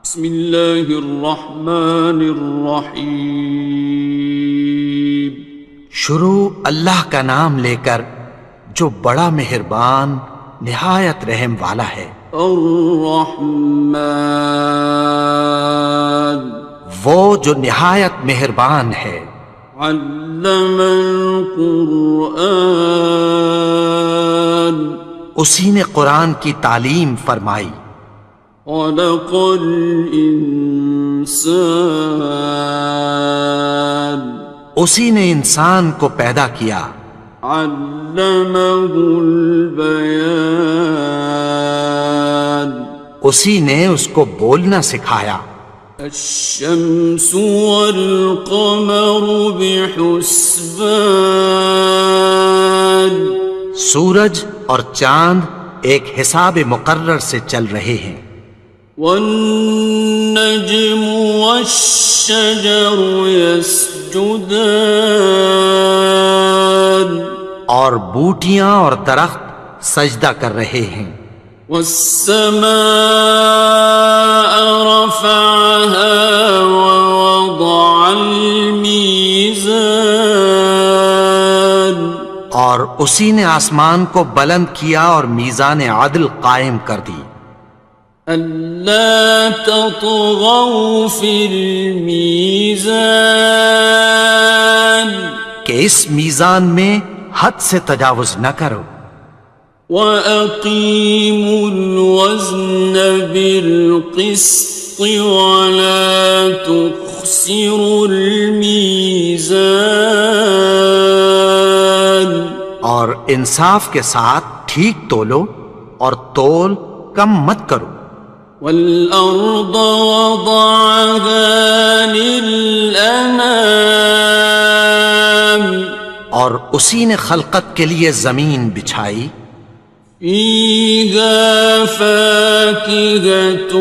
بسم اللہ الرحمن الرحیم۔ شروع اللہ کا نام لے کر جو بڑا مہربان نہایت رحم والا ہے۔ الرحمن، وہ جو نہایت مہربان ہے۔ علم القرآن، اسی نے قرآن کی تعلیم فرمائی۔ خلق الانسان، اسی نے انسان کو پیدا کیا۔ علمہ البیان، اسی نے اس کو بولنا سکھایا۔ الشمس والقمر بحسبان، سورج اور چاند ایک حساب مقرر سے چل رہے ہیں۔ والنجم والشجر يسجدان، اور بوٹیاں اور درخت سجدہ کر رہے ہیں۔ والسماء رفعها ووضع الميزان، اور اسی نے آسمان کو بلند کیا اور میزان عدل قائم کر دی۔ ألا تطغوا في الميزان، کہ اس میزان میں حد سے تجاوز نہ کرو۔ وَأَقِيمُوا الْوَزْنَ بِالْقِسْطِ وَلَا تُخْسِرُوا الْمِيزَانَ، اور انصاف کے ساتھ ٹھیک تولو اور تول کم مت کرو۔ وَالْأَرْضَ وَضَعَهَا لِلْأَنَامِ، اور اسی نے خلقت کے لیے زمین بچھائی۔ فِيهَا فَاكِهَةٌ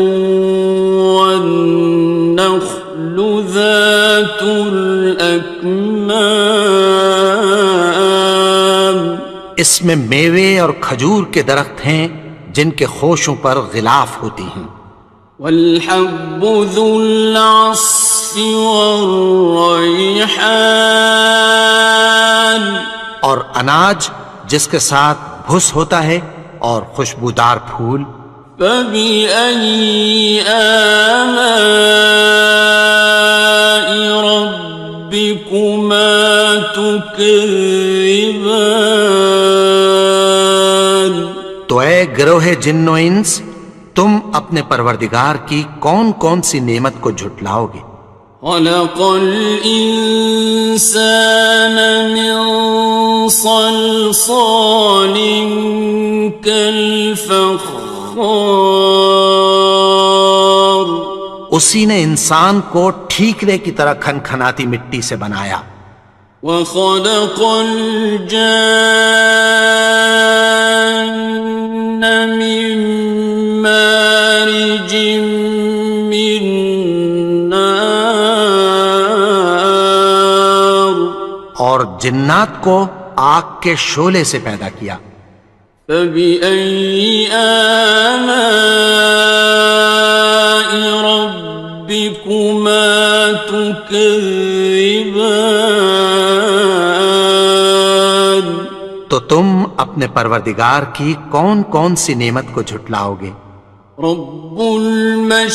وَالنَّخْلُ ذَاتُ الْأَكْمَامِ، اس میں میوے اور کھجور کے درخت ہیں جن کے خوشوں پر غلاف ہوتی ہیں۔ وَالْحَبُّ ذُو الْعَصْفِ وَالرَّيْحَانِ، اور اناج جس کے ساتھ بھس ہوتا ہے اور خوشبودار پھول۔ فَبِأَيِّ آلَاءِ رَبِّكُمَا تُكَذِّبَانِ، تو اے گروہ جن و انس، تم اپنے پروردگار کی کون کون سی نعمت کو جھٹلاؤ گے؟ خَلَقَ الْإِنسَانَ مِنْ صَلْصَالٍ كَالْفَخَّارِ، اسی نے انسان کو ٹھیکرے کی طرح کھنکھناتی مٹی سے بنایا۔ وَخَلَقَ الْجَانَّ مِن مَّارِجٍ مِّن نَّارٍ، اور جنات کو آگ کے شعلے سے پیدا کیا۔ فَبِأَيِّ آلَاءِ رَبِّكُمَا تُكَذِّبَانِ، تو تم اپنے پروردگار کی کون کون سی نعمت کو جھٹلاؤ گے؟ رب المشرقین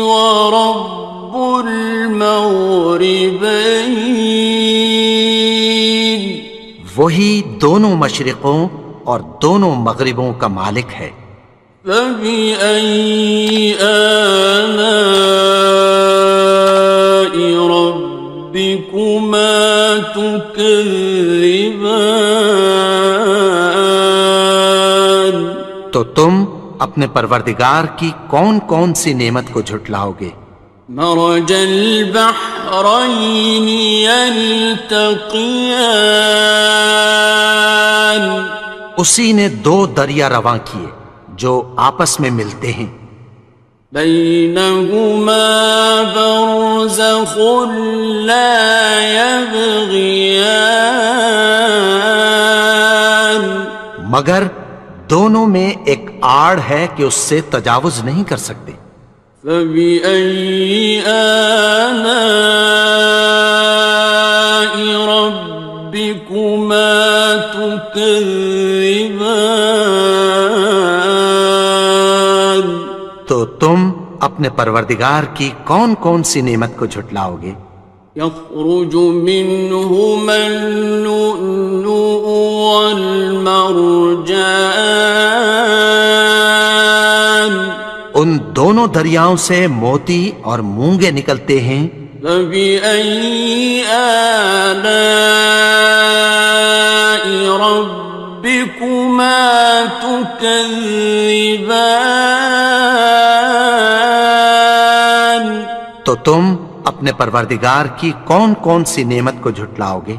ورب المغربین، وہی دونوں مشرقوں اور دونوں مغربوں کا مالک ہے۔ فَبِأَيِّ آلَاءِ رَبِّكُمَا تُكَذِّبَانِ، تو تم اپنے پروردگار کی کون کون سی نعمت کو جھٹلاؤ گے؟ مرج البحرین یلتقیان، اسی نے دو دریا رواں کیے جو آپس میں ملتے ہیں۔ بینہما برزخ لا یبغیان، مگر دونوں میں ایک آڑ ہے کہ اس سے تجاوز نہیں کر سکتے۔ فبأي آلاء ربكما تكذبان؟ تو تم اپنے پروردگار کی کون کون سی نعمت کو جھٹلاؤ گے؟ يخرج منهما اللؤلؤ والمرجان ان دونوں دریاؤں سے موتی اور مونگے نکلتے ہیں۔ فبأي آلاء ربكما تكذبان؟ تو تم اپنے پروردگار کی کون کون سی نعمت کو جھٹلاؤ گے؟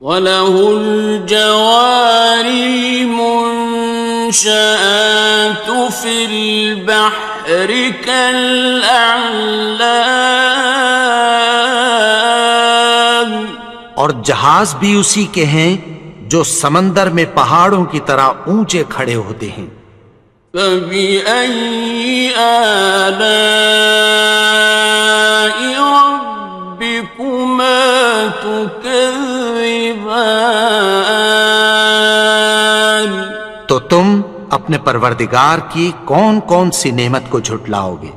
وَلَهُ الْجَوَارِ الْمُنشَآتُ فِي الْبَحْرِ كَالْأَعْلَامِ، اور جہاز بھی اسی کے ہیں جو سمندر میں پہاڑوں کی طرح اونچے کھڑے ہوتے ہیں۔ فَبِأَيِّ آلَاءِ رَبِّكُمَا تُكَذِّبَانِ؟ تو تم اپنے پروردگار کی کون کون سی نعمت کو جھٹلاؤ گے؟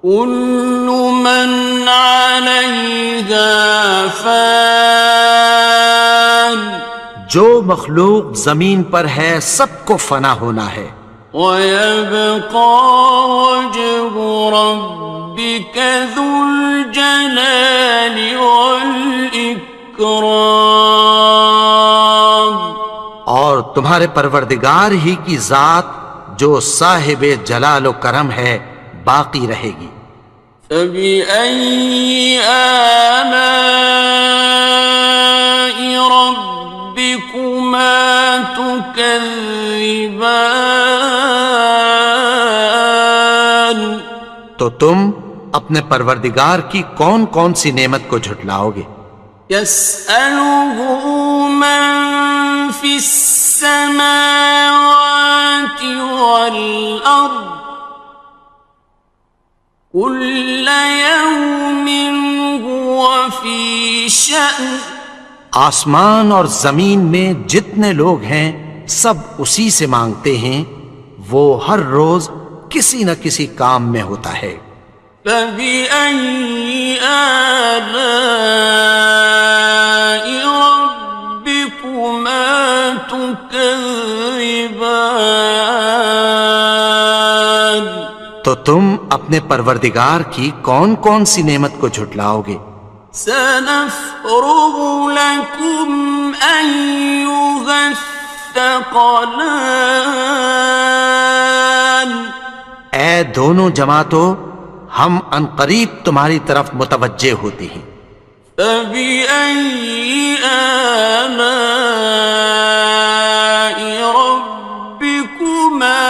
كُلُّ مَنْ عَلَيْهَا فَانٍ، جو مخلوق زمین پر ہے سب کو فنا ہونا ہے۔ وَيَبْقَى وَجْهُ رَبِّكَ ذُو الْجَلَالِ وَالْإِكْرَامِ، اور تمہارے پروردگار ہی کی ذات جو صاحب جلال و کرم ہے باقی رہے گی۔ فَبِأَيِّ آلَاءِ رَبِّكُمَا تُكَذِّبَانِ؟ تو تم اپنے پروردگار کی کون کون سی نعمت کو جھٹلاؤ گے؟ يَسْأَلُهُ مَن فِي السَّمَاوَاتِ وَالْأَرْضِ كُلَّ يَوْمٍ هُوَ فِي شَأْنٍ، آسمان اور زمین میں جتنے لوگ ہیں سب اسی سے مانگتے ہیں، وہ ہر روز کسی نہ کسی کام میں ہوتا ہے۔ فَبِأَيِّ آلَاءِ رَبِّكُمَا تُكَذِّبَانِ؟ تو تم اپنے پروردگار کی کون کون سی نعمت کو جھٹلاؤ گے؟ سَنَفْرُغُ لَكُمْ أَيُّهَ الثَّقَلَانِ؟ اے دونوں جماعتوں، ہم عنقریب تمہاری طرف متوجہ ہوتے ہیں۔ فَبِأَيِّ آلَاءِ رَبِّكُمَا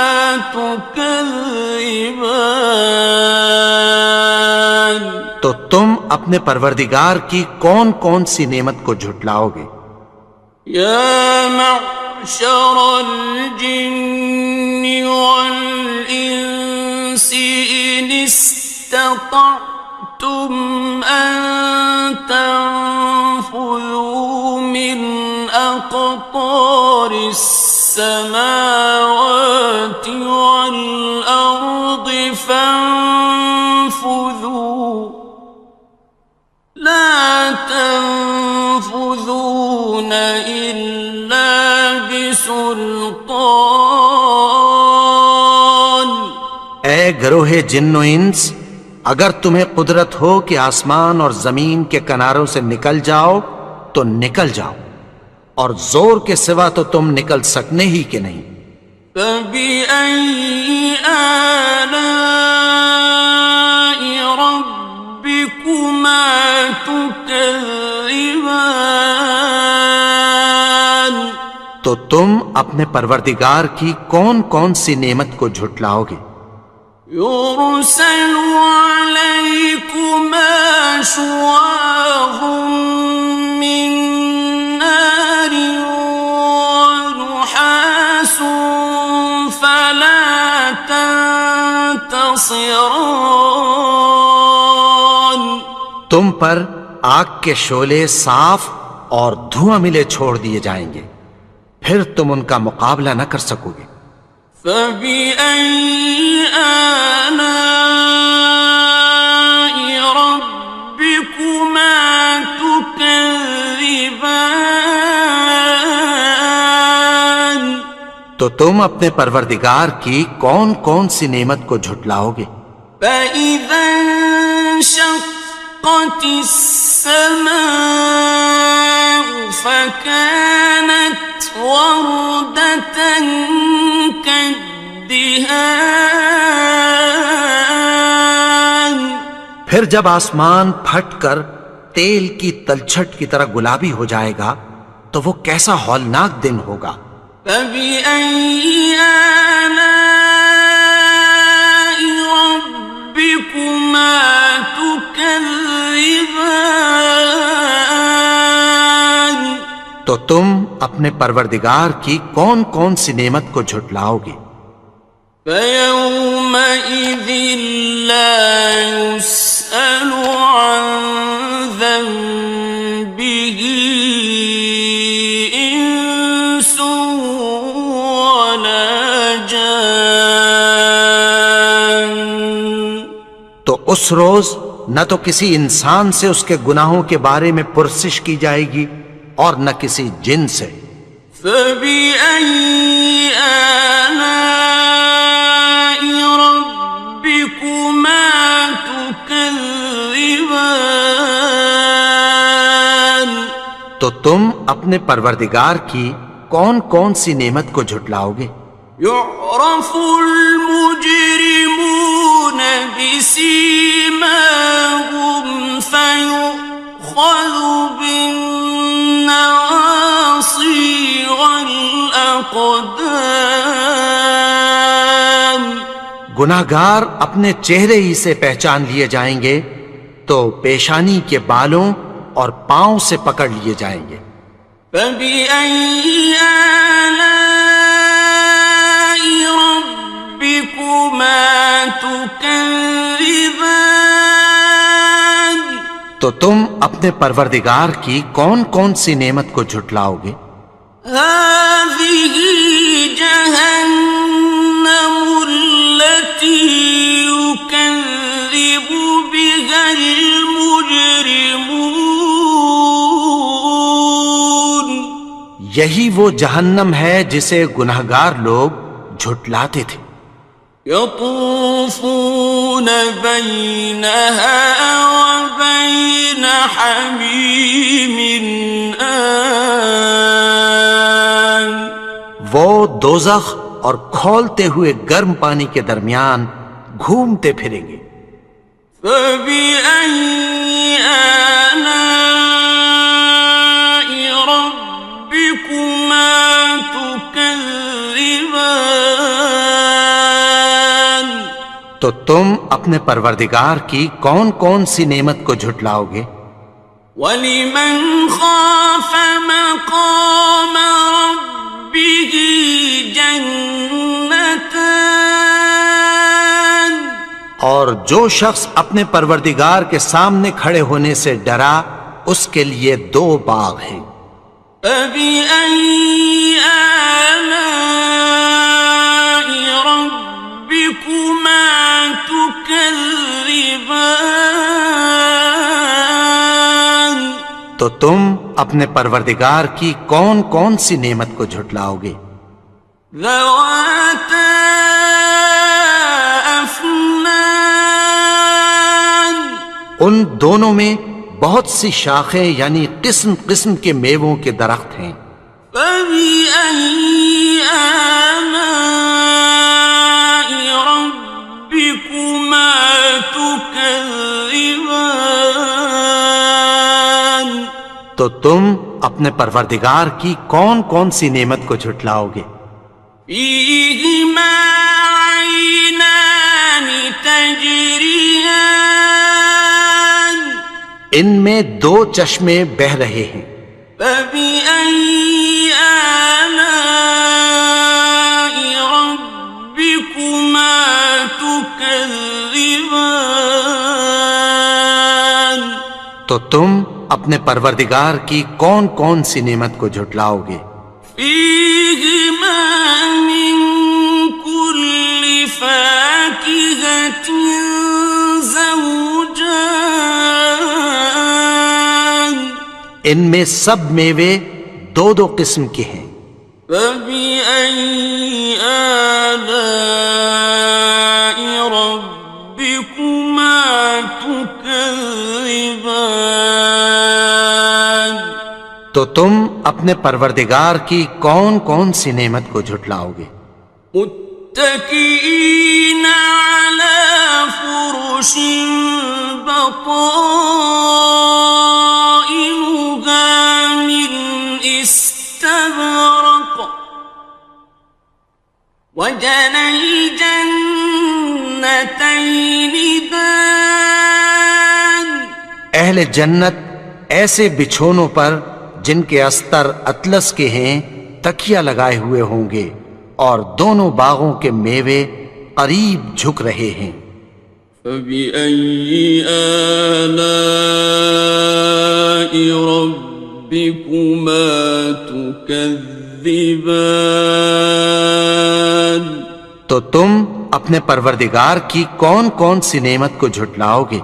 تُكَذِّبَانِ؟ تو تم اپنے پروردگار کی کون کون سی نعمت کو جھٹلاؤ گے؟ يَا مَعْشَرَ الْجِنِّ وَالْإِنسِ إِنِ اسْتَطَعْتُمْ أَن تَنفُذُوا مِنْ أَقْطَارِ السَّمَاوَاتِ وَالْأَرْضِ فَانفُذُوا لَا تَنفُذُونَ إِلَّا بِسُلْطَانٍ۔ اے گروہ جن و انس، اگر تمہیں قدرت ہو کہ آسمان اور زمین کے کناروں سے نکل جاؤ تو نکل جاؤ، اور زور کے سوا تو تم نکل سکنے ہی کہ نہیں۔ فَبِأَيِّ آلَاءِ رَبِّكُمَا تُكَذِّبَانِ؟ تو تم اپنے پروردگار کی کون کون سی نعمت کو جھٹلاؤ گے؟ يُرْسَلُ عَلَيْكُمَا شُوَاظٌ مِّن نَّارٍ وَنُحَاسٌ خاسران. تم پر آگ کے شعلے صاف اور دھواں ملے چھوڑ دیے جائیں گے، پھر تم ان کا مقابلہ نہ کر سکو گے۔ فبأي آلاء ربكما تكذبان. تو تم اپنے پروردگار کی کون کون سی نعمت کو جھٹلاؤ گے؟ فإذا انشقت السماء فكانت وردة كالدهان. پھر جب آسمان پھٹ کر تیل کی تلچھٹ کی طرح گلابی ہو جائے گا تو وہ کیسا ہولناک دن ہوگا۔ فبأي آلاء ربكما تكذبان. تو تم اپنے پروردگار کی کون کون سی نعمت کو جھٹلاؤ گے؟ فيومئذ لا يسأل عن ذنبه إنس ولا جان. تو اس روز نہ تو کسی انسان سے اس کے گناہوں کے بارے میں پرسش کی جائے گی اور نہ کسی جن سے۔ فبأي آلاء ربكما تكذبان. تو تم اپنے پروردگار کی کون کون سی نعمت کو جھٹلاؤ گے؟ يعرف المجرمون بسيماهم فيؤخذ بالنواصي والأقدام. گناہگار اپنے چہرے ہی سے پہچان لیے جائیں گے تو پیشانی کے بالوں اور پاؤں سے پکڑ لیے جائیں گے۔ فبأي آلاء ربكما تكذبان. تو تم اپنے پروردگار کی کون کون سی نعمت کو جھٹلاؤ گے؟ هذه جهنم التي يكذب بها المجرمون. یہی وہ جہنم ہے جسے گناہگار لوگ جھٹلاتے تھے۔ يطوفون بينها وبين حميم آن. وہ دوزخ اور کھولتے ہوئے گرم پانی کے درمیان گھومتے پھریں گے۔ فبأي آلاء ربكما تكذبان. تو تم اپنے پروردگار کی کون کون سی نعمت کو جھٹلاؤ گے؟ وَلِمَنْ خَافَ مَقَامَ رَبِّهِ جَنَّتَانِ. اور جو شخص اپنے پروردگار کے سامنے کھڑے ہونے سے ڈرا اس کے لیے دو باغ ہیں۔ فَبِأَيِّ آلَاءِ رَبِّكُمَا تُكَذِّبَانِ. تو تم اپنے پروردگار کی کون کون سی نعمت کو جھٹلاؤ گے؟ ذَوَاتَا أَفْنَانٍ. ان دونوں میں بہت سی شاخیں یعنی قسم قسم کے میووں کے درخت ہیں۔ فَبِأَيِّ آلَاءِ رَبِّكُمَا تُكَذِّبَانِ. تو تم اپنے پروردگار کی کون کون سی نعمت کو جھٹلاؤ گے؟ فِيهِمَا عَيْنَانِ تَجْرِيَانِ. ان میں دو چشمے بہہ رہے ہیں۔ فَبِأَيِّ آلَاءِ رَبِّكُمَا تُكَذِّبَانِ. تكذبان تو تم اپنے پروردگار کی کون کون سی نعمت کو جھٹلاؤ گے؟ فيهما من كل فاكهة زوجان ان میں سب میوے دو دو قسم کے ہیں۔ فبأي آلاء ربكما تكذبان تو تم اپنے پروردگار کی کون کون سی نعمت کو جھٹلاؤ گے؟ متكئين على فرش بطائنها من استبرق وجنى الجنتين دان اہل جنت ایسے بچھونوں پر جن کے استر اطلس کے ہیں تکیہ لگائے ہوئے ہوں گے اور دونوں باغوں کے میوے قریب جھک رہے ہیں۔ فبأي آلاء ربكما تكذبان تو تم اپنے پروردگار کی کون کون سی نعمت کو جھٹلاؤ گے؟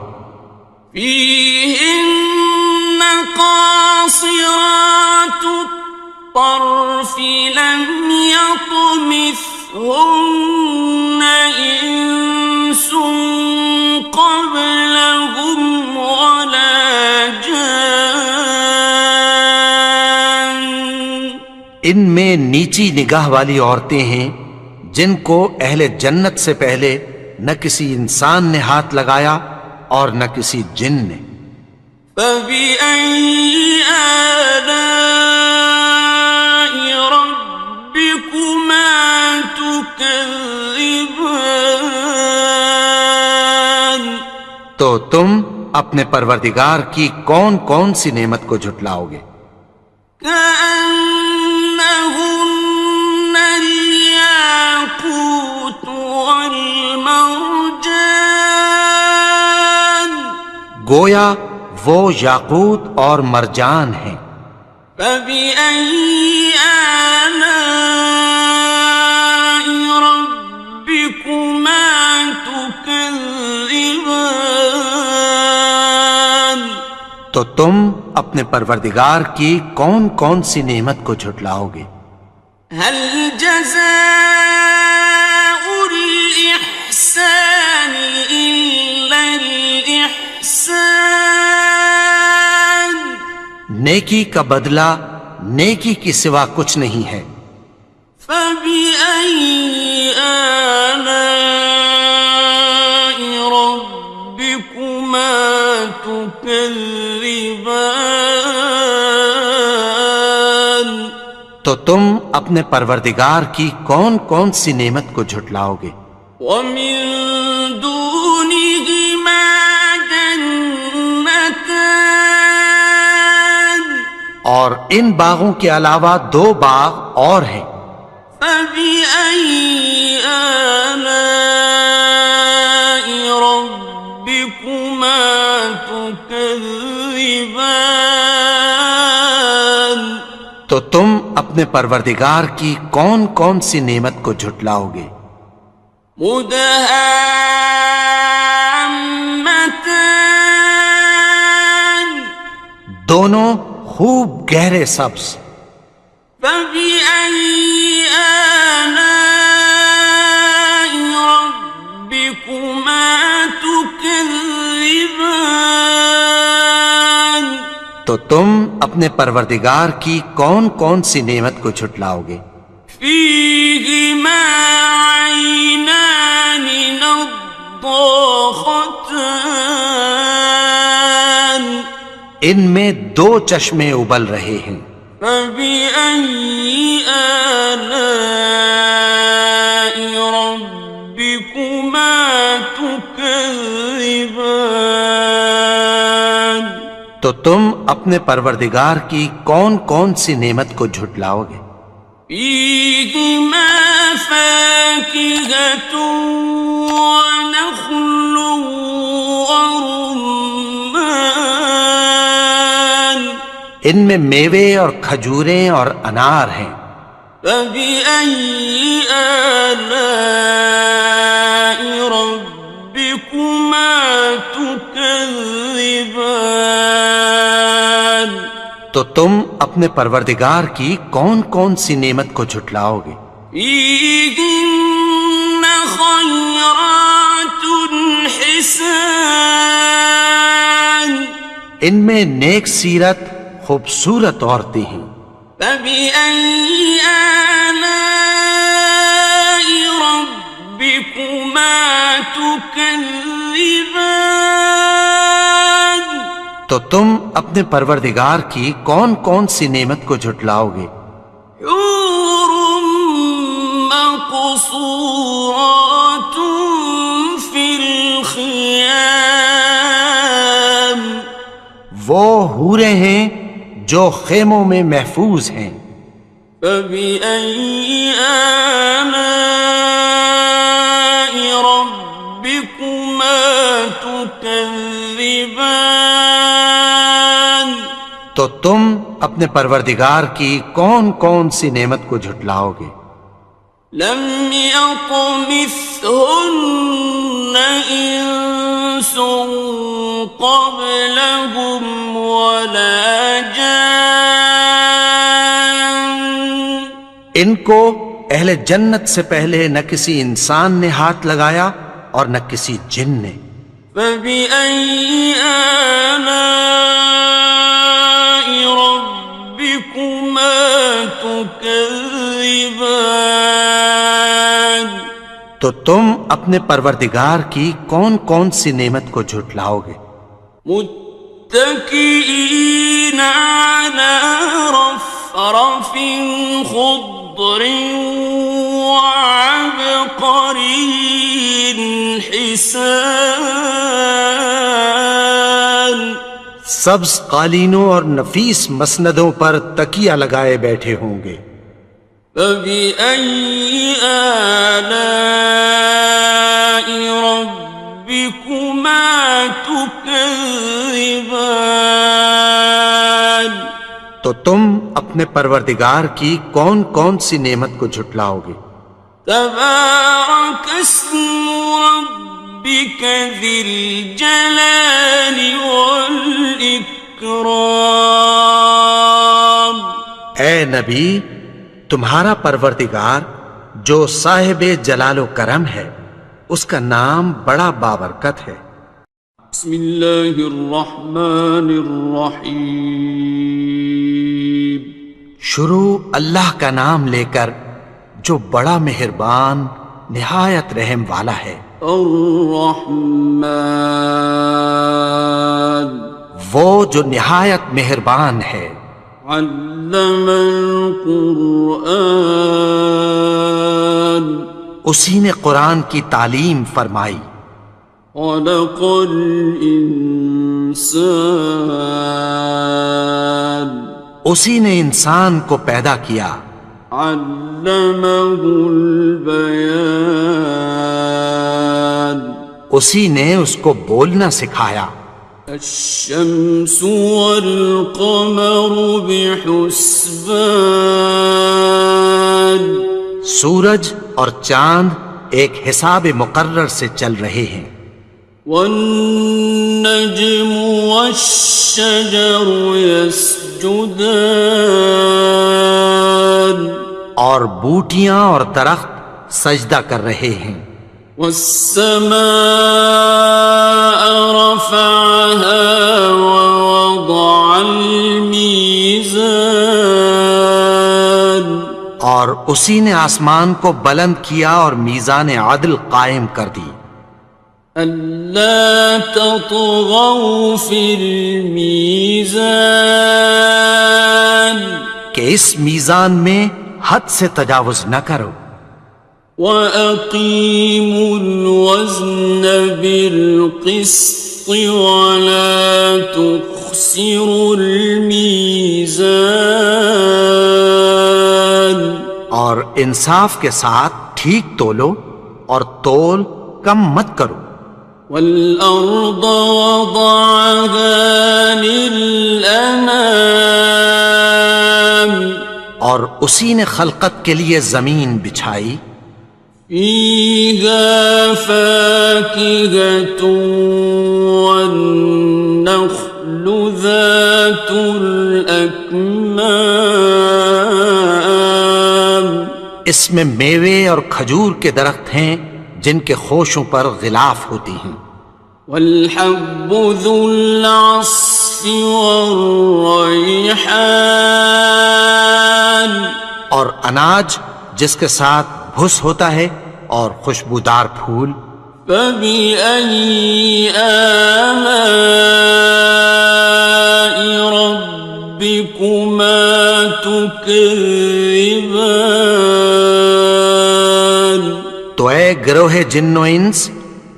فيهن قاصرات الطرف لم يطمثهن إنس قبلهم ولا جان ان میں نیچی نگاہ والی عورتیں ہیں جن کو اہل جنت سے پہلے نہ کسی انسان نے ہاتھ لگایا اور نہ کسی جن نے۔ فبأي آلاء ربكما تكذبان تو تم اپنے پروردگار کی کون کون سی نعمت کو جھٹلاؤ گے؟ كأنهن الياقوت والمرجان گویا وہ یاقوت اور مرجان ہیں۔ فبأي آلاء ربكما تكذبان تو تم اپنے پروردگار کی کون کون سی نعمت کو جھٹلاؤ گے؟ هل جزاء الإحسان إلا الإحسان نیکی کا بدلہ نیکی کی سوا کچھ نہیں ہے۔ فبأي آلاء ربكما تكذبان تو تم اپنے پروردگار کی کون کون سی نعمت کو جھٹلاؤ گے؟ ومن دونهما جنتان اور ان باغوں کے علاوہ دو باغ اور ہیں۔ فبأي آلاء ربكما تكذبان تو تم اپنے پروردگار کی کون کون سی نعمت کو جھٹلاؤ گے؟ مدهامتان دونوں خوب گہرے سبز۔ فبأي آلاء ربكما تكذبان تو تم اپنے پروردگار کی کون کون سی نعمت کو جھٹلاؤ گے؟ فيهما عينان نضاختان ان میں دو چشمے ابل رہے ہیں۔ فبأي آلاء ربكما تكذبان تو تم اپنے پروردگار کی کون کون سی نعمت کو جھٹلاؤ گے؟ فيهما فاكهة ونخل ورمان ان میں میوے اور کھجوریں اور انار ہیں. فبأي آلاء ربكما تكذبان تو تم اپنے پروردگار کی کون کون سی نعمت کو جھٹلاؤ گے؟ فيهن خيرات حسان ان میں نیک سیرت خوبصورت عورتیں ہیں. فبأي آلاء ربكما تكذبان تو تم اپنے پروردگار کی کون کون سی نعمت کو جھٹلاؤ گے؟ حور مقصورات في الخيام وہ حوریں ہیں جو خیموں میں محفوظ ہیں. فبأي آلاء ربكما تكذبان تو تم اپنے پروردگار کی کون کون سی نعمت کو جھٹلاؤ گے؟ لم يطمثهن إنس قبلهم ولا جان ان کو اہل جنت سے پہلے نہ کسی انسان نے ہاتھ لگایا اور نہ کسی جن نے. فبأي آلاء ربكما تكذبان تو تم اپنے پروردگار کی کون کون سی نعمت کو جھٹلاؤ گے؟ متكئين على رفرف خضر وعبقري حسان سبز قالینوں اور نفیس مسندوں پر تکیہ لگائے بیٹھے ہوں گے. فبأي آلاء ربكما تكذبان تو تم اپنے پروردگار کی کون کون سی نعمت کو جھٹلاؤ گے؟ تبارك اسم ربك ذي الجلال والإكرام اے نبی، تمہارا پروردگار جو صاحب جلال و کرم ہے، اس کا نام بڑا بابرکت ہے. بسم اللہ الرحمن الرحیم شروع اللہ کا نام لے کر جو بڑا مہربان نہایت رحم والا ہے. الرحمن وہ جو نہایت مہربان ہے. علم القرآن اسی نے قرآن کی تعلیم فرمائی. خلق الانسان اسی نے انسان کو پیدا کیا. علمہ البیان اسی نے اس کو بولنا سکھایا. الشمس والقمر بحسبان سورج اور چاند ایک حساب مقرر سے چل رہے ہیں. والنجم والشجر يسجدان اور بوٹیاں اور درخت سجدہ کر رہے ہیں. والسماء رفعها ووضع الميزان اور اسی نے آسمان کو بلند کیا اور میزان عدل قائم کر دی. ألا تطغوا في الميزان کہ اس میزان میں حد سے تجاوز نہ کرو. وَأَقِيمُوا الْوَزْنَ بِالْقِسْطِ وَلَا تُخْسِرُوا الْمِيزَانَ اور انصاف کے ساتھ ٹھیک تولو اور تول کم مت کرو. والأرض وضعها للأنام اور اسی نے خلقت کے لیے زمین بچھائی. فيها فاكهة والنخل ذات الأكمام اس میں میوے اور کھجور کے درخت ہیں جن کے خوشوں پر غلاف ہوتی ہیں. والحب ذو العصف والریحان اور اناج جس کے ساتھ بھس ہوتا ہے اور خوشبودار پھول. فبأي آلاء ربكما تكذبان تو اے گروہ جن و انس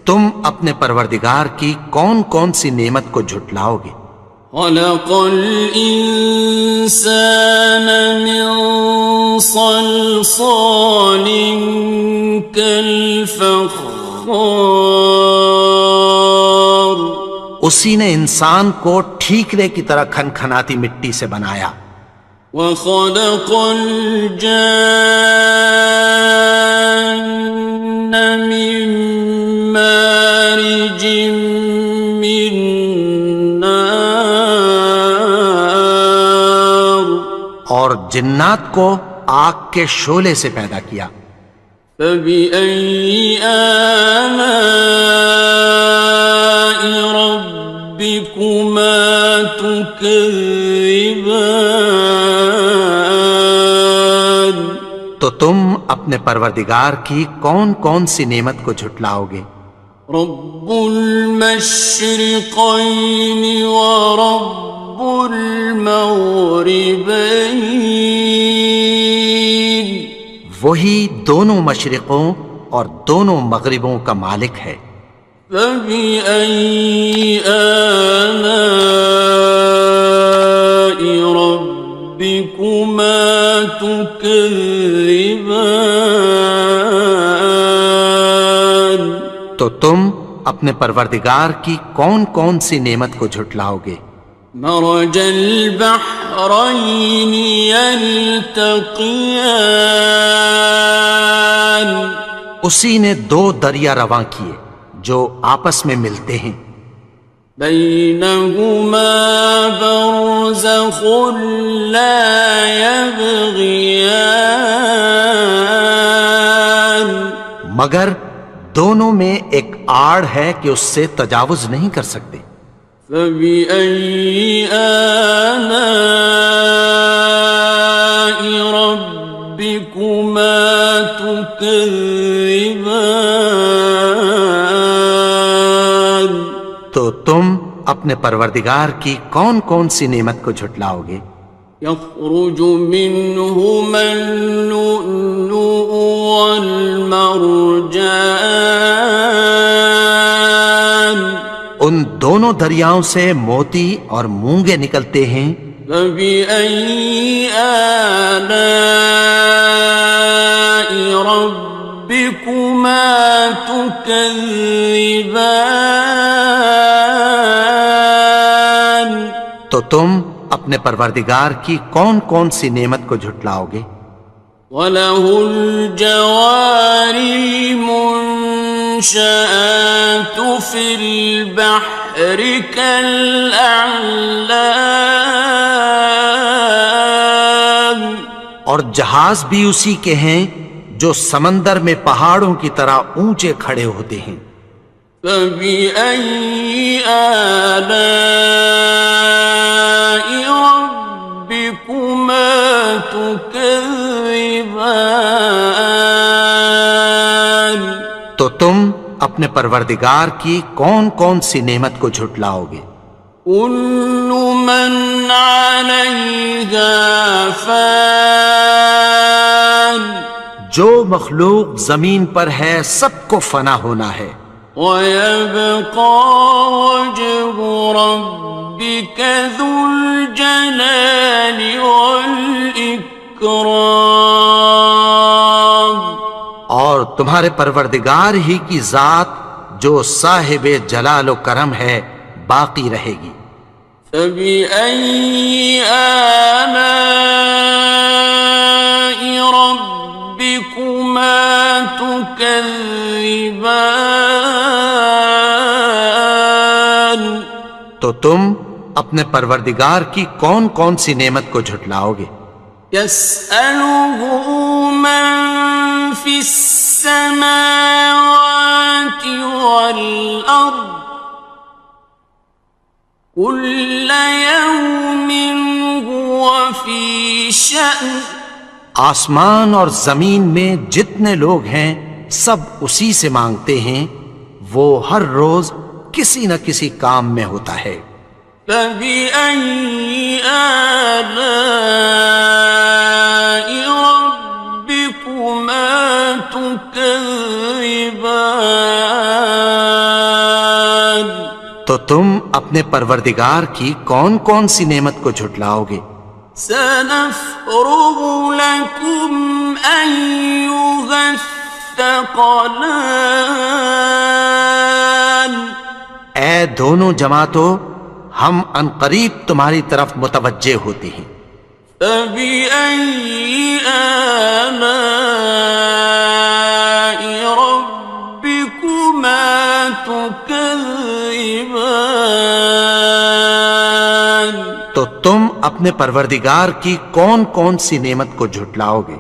تم اپنے پروردگار کی کون کون سی نعمت کو جھٹلاؤ گے. خلق الإنسان من صلصال كالفخار اسی نے انسان کو ٹھیکرے کی طرح کھنکھناتی مٹی سے بنایا. وخلق الجان من مارج من نار اور جنات کو آگ کے شعلے سے پیدا کیا. فبأي آلاء ربكما تكذبان تو تم اپنے پروردگار کی کون کون سی نعمت کو جھٹلاؤ گے. رب المشرقين ورب المغربين وہی دونوں مشرقوں اور دونوں مغربوں کا مالک ہے. فبأي آلاء ربكما تكذبان تو تم اپنے پروردگار کی کون کون سی نعمت کو جھٹلاؤ گے. مرج البحرين يلتقيان اسی نے دو دریا رواں کیے جو آپس میں ملتے ہیں. بينهما برزخ لا يبغيان مگر دونوں میں ایک آڑ ہے کہ اس سے تجاوز نہیں کر سکتے. فبأي آلاء ربكما تكذبان تو تم اپنے پروردگار کی کون کون سی نعمت کو جھٹلاؤ گے. يخرج منهما اللؤلؤ والمرجان ان دونوں دریاؤں سے موتی اور مونگے نکلتے ہیں. فبأي آلاء ربكما تكذبان تو تم اپنے پروردگار کی کون کون سی نعمت کو جھٹلاؤ گے. وَلَهُ الْجَوَارِ الْمُنشَآتُ فِي الْبَحْرِ كَالْأَعْلَامِ اور جہاز بھی اسی کے ہیں جو سمندر میں پہاڑوں کی طرح اونچے کھڑے ہوتے ہیں. فَبِأَيِّ آلَاءِ رَبِّكُمَا تُكَذِّبَانِ تو تم اپنے پروردگار کی کون کون سی نعمت کو جھٹلاؤ گے. كُلُّ مَنْ عَلَيْهَا فَانٍ جو مخلوق زمین پر ہے سب کو فنا ہونا ہے. وَيَبْقَى وَجْهُ رَبِّكَ ذُو الْجَلَالِ وَالْإِكْرَامِ تمہارے پروردگار ہی کی ذات جو صاحب جلال و کرم ہے باقی رہے گی۔ فبأي آلاء ربكما تكذبان؟ تو تم اپنے پروردگار کی کون کون سی نعمت کو جھٹلاؤ گے؟ يسأله من في السماوات والأرض كل يوم هو في شأن۔ آسمان اور زمین میں جتنے لوگ ہیں سب اسی سے مانگتے ہیں، وہ ہر روز کسی نہ کسی کام میں ہوتا ہے۔ فبأي آلاء ربكما تكذبان؟ تو تم اپنے پروردگار کی کون کون سی نعمت کو جھٹلاؤ گے؟ سنفرغ لكم أيها الثقلان۔ اے دونوں جماعتوں، ہم عنقریب تمہاری طرف متوجہ ہوتے ہیں۔ فبأي آلاء ربكما تكذبان؟ تو تم اپنے پروردگار کی کون کون سی نعمت کو جھٹلاؤ گے؟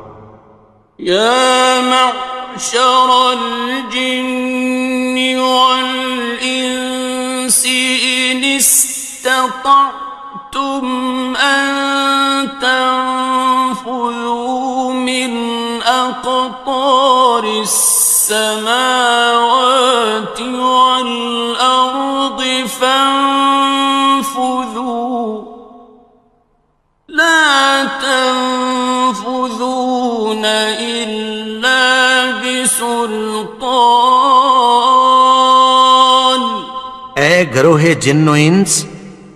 يا معشر الجن والإنس إن استطعتم أن تنفذوا من أقطار السماوات والأرض فانفذوا لا تنفذون إلا بسلطان۔ اے گروہ جن و انس،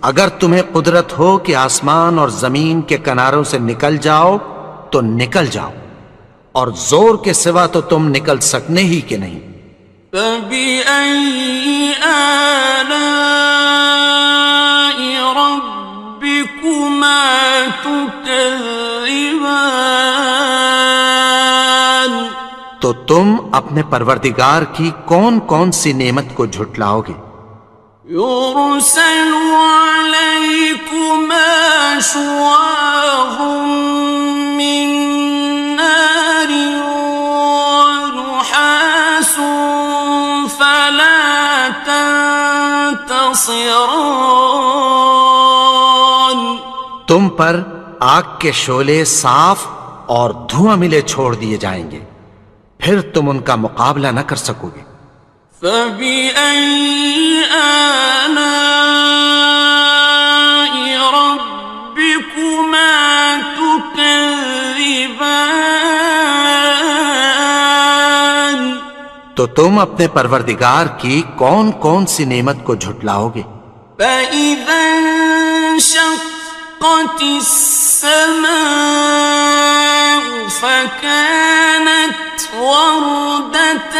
اگر تمہیں قدرت ہو کہ آسمان اور زمین کے کناروں سے نکل جاؤ تو نکل جاؤ، اور زور کے سوا تو تم نکل سکنے ہی کہ نہیں۔ فبأي آلاء ربكما تكذبان؟ تو تم اپنے پروردگار کی کون کون سی نعمت کو جھٹلاؤ گے؟ يرسل عليكما شواظ من نار ونحاس فلا تنتصران۔ تم پر آگ کے شعلے صاف اور دھواں ملے چھوڑ دیے جائیں گے، پھر تم ان کا مقابلہ نہ کر سکو گے۔ فبأي آلاء ربكما تكذبان؟ تو تم اپنے پروردگار کی کون کون سی نعمت کو جھٹلاؤ گے؟ فإذا انشقت السماء فكانت وردة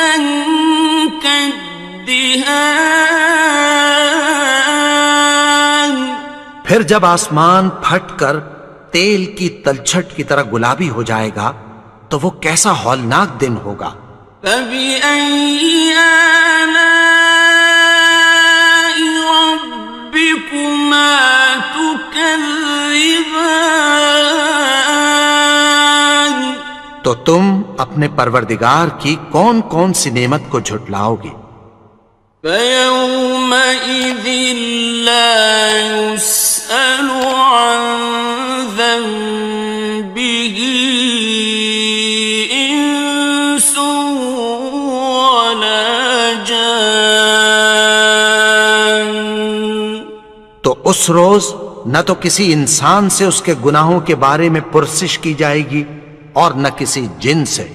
كالدهان۔ پھر جب آسمان پھٹ کر تیل کی تلچھٹ کی طرح گلابی ہو جائے گا تو وہ کیسا ہولناک دن ہوگا۔ فبأي آلاء ربكما تكذبان؟ تو تم اپنے پروردگار کی کون کون سی نعمت کو جھٹلاؤ گے؟ فيومئذ لا يسأل عن ذنبه إنس ولا جان۔ تو اس روز نہ تو کسی انسان سے اس کے گناہوں کے بارے میں پرسش کی جائے گی اور نہ کسی جن سے۔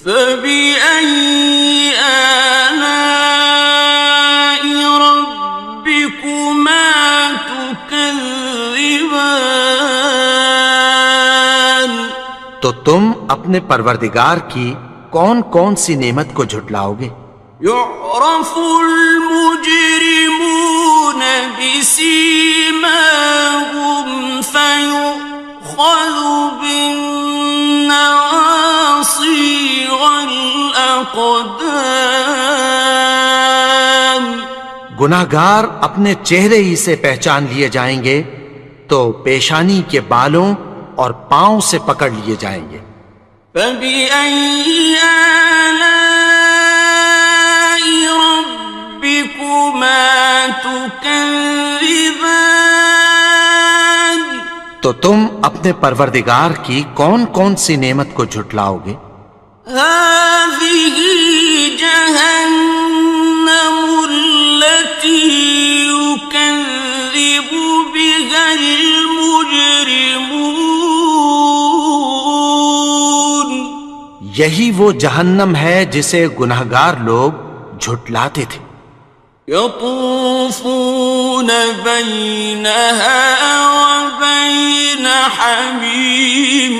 فبأي آلاء ربكما تكذبان؟ تو تم اپنے پروردگار کی کون کون سی نعمت کو جھٹلاؤ گے؟ يعرف المجرمون بسيماهم فيؤخذ بالنواصي والأقدام. گناہگار اپنے چہرے ہی سے پہچان لیے جائیں گے تو پیشانی کے بالوں اور پاؤں سے پکڑ لیے جائیں گے. فبأي آلاء ربكما تكذبان. تو تم اپنے پروردگار کی کون کون سی نعمت کو جھٹلاؤ گے؟ هذه جهنم التي يكذب بها المجرمون. یہی وہ جہنم ہے جسے گناہگار لوگ جھٹلاتے تھے. يطوفون بينها وبين حميم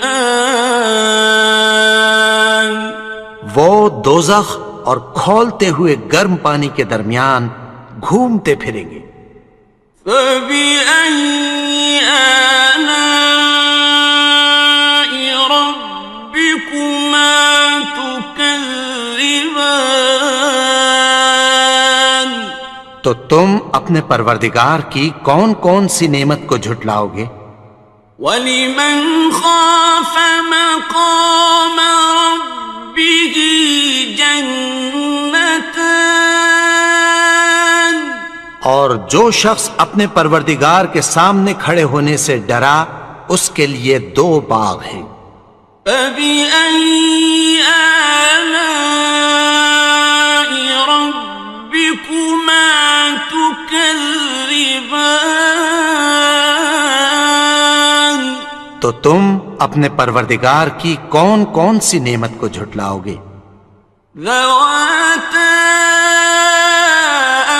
آن. وہ دوزخ اور کھولتے ہوئے گرم پانی کے درمیان گھومتے پھریں گے. فبأي آلاء ربكما تكذبان. تو تم اپنے پروردگار کی کون کون سی نعمت کو جھٹلاؤ گے؟ وَلِمَنْ خَافَ مَقَامَ رَبِّهِ جَنَّتَانِ. اور جو شخص اپنے پروردگار کے سامنے کھڑے ہونے سے ڈرا اس کے لیے 2 باغ ہیں. فَبِأَيِّ آلَاءِ رَبِّكُمَا تُكَذِّبَانِ. تو تم اپنے پروردگار کی کون کون سی نعمت کو جھٹلاؤ گے؟ ذَوَاتَا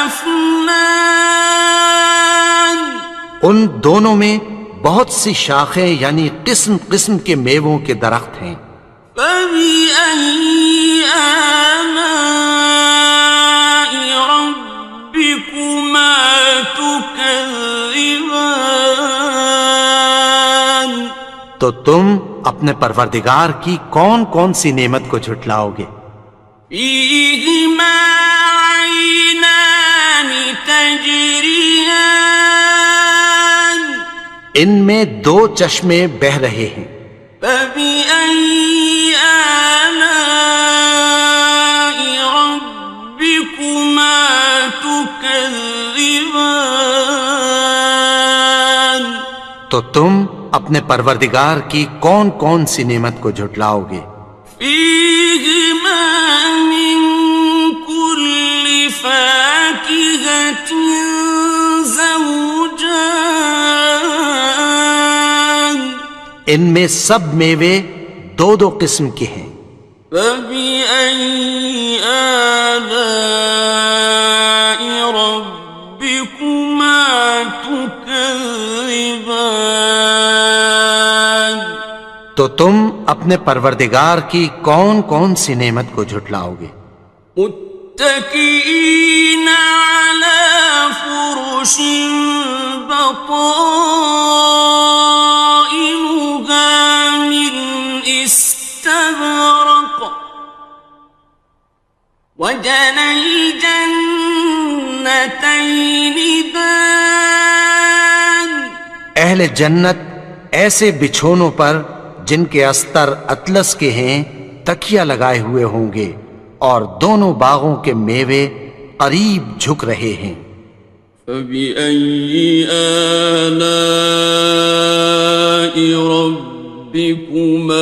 أَفْنَانٍ. ان دونوں میں بہت سی شاخیں یعنی قسم قسم کے میووں کے درخت ہیں. فَبِأَيِّ آلَاءِ رَبِّكُمَا تُكَذِّبَانِ. تو تم اپنے پروردگار کی کون کون سی نعمت کو جھٹلاؤ گے؟ فِيهِمَا عَيْنَانِ تَجْرِيَانِ. ان میں 2 چشمے بہہ رہے ہیں. فَبِأَيِّ آلَاءِ رَبِّكُمَا تُكَذِّبَانِ. تو تم اپنے پروردگار کی کون کون سی نعمت کو جھٹلاؤ گے؟ فِيهِمَا مِن كُلِّ فَاكِهَةٍ زَوْجَانِ. ان میں سب میوے 2 قسم کے ہیں. فَبِأَيِّ آلَاءِ رَبِّكُمَا تُكَذِّبَانِ. تو تم اپنے پروردگار کی کون کون سی نعمت کو جھٹلاؤ گے؟ متكئين على فرش بطائنها من استبرق وجنى الجنتين دان. اہل جنت ایسے بچھونوں پر جن کے استر اطلس کے ہیں تکیہ لگائے ہوئے ہوں گے اور دونوں باغوں کے میوے قریب جھک رہے ہیں. فَبِأَيِّ آلَاءِ رَبِّكُمَا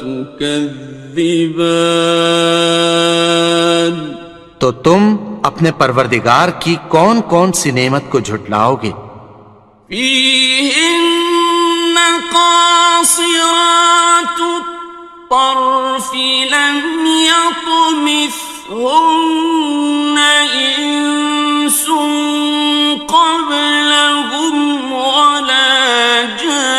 تُكَذِّبَانِ. تو تم اپنے پروردگار کی کون کون سی نعمت کو جھٹلاؤ گے؟ فِيهِنَّ قَاصِرَاتُ الطَّرْفِ لَمْ يَطْمِثْهُنَّ إِنسٌ قَبْلَهُمْ وَلَا جَانٌّ.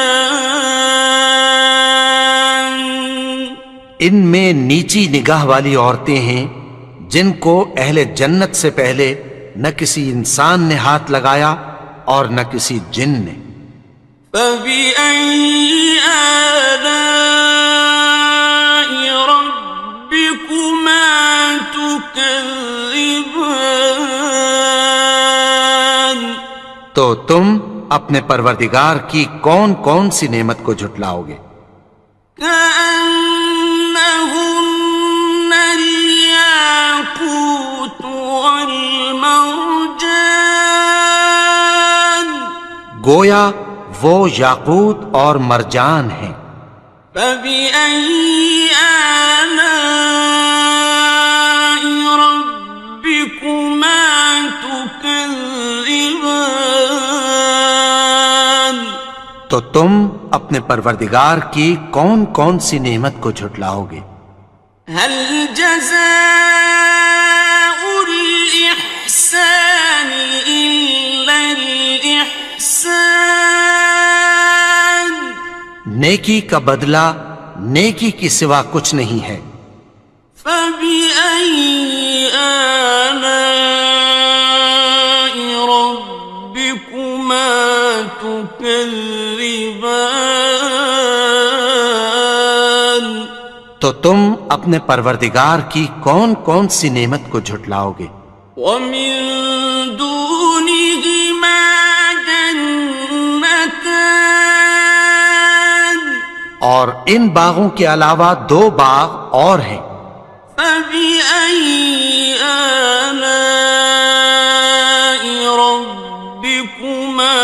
ان میں نیچی نگاہ والی عورتیں ہیں جن کو اہل جنت سے پہلے نہ کسی انسان نے ہاتھ لگایا اور نہ کسی جن نے۔ فَبِأَيِّ آلَاءِ رَبِّكُمَا تُكَذِّبَانِ، تو تم اپنے پروردگار کی کون کون سی نعمت کو جھٹلاؤ گے؟ كأنهن الياقوت والمرجان، گویا وہ یاقوت اور مرجان ہیں۔ فبأي آلاء ربكما تكذبان، تو تم اپنے پروردگار کی کون کون سی نعمت کو جھٹلاؤ گے؟ هل جزاء الإحسان إلا الإحسان، نیکی کا بدلہ نیکی کی سوا کچھ نہیں ہے۔ فبأي آلاء ربكما تكذبان، تو تم اپنے پروردگار کی کون کون سی نعمت کو جھٹلاؤ گے؟ ومن دونهما جنتان، اور ان باغوں کے علاوہ دو باغ اور ہیں۔ فبأي آلاء ربكما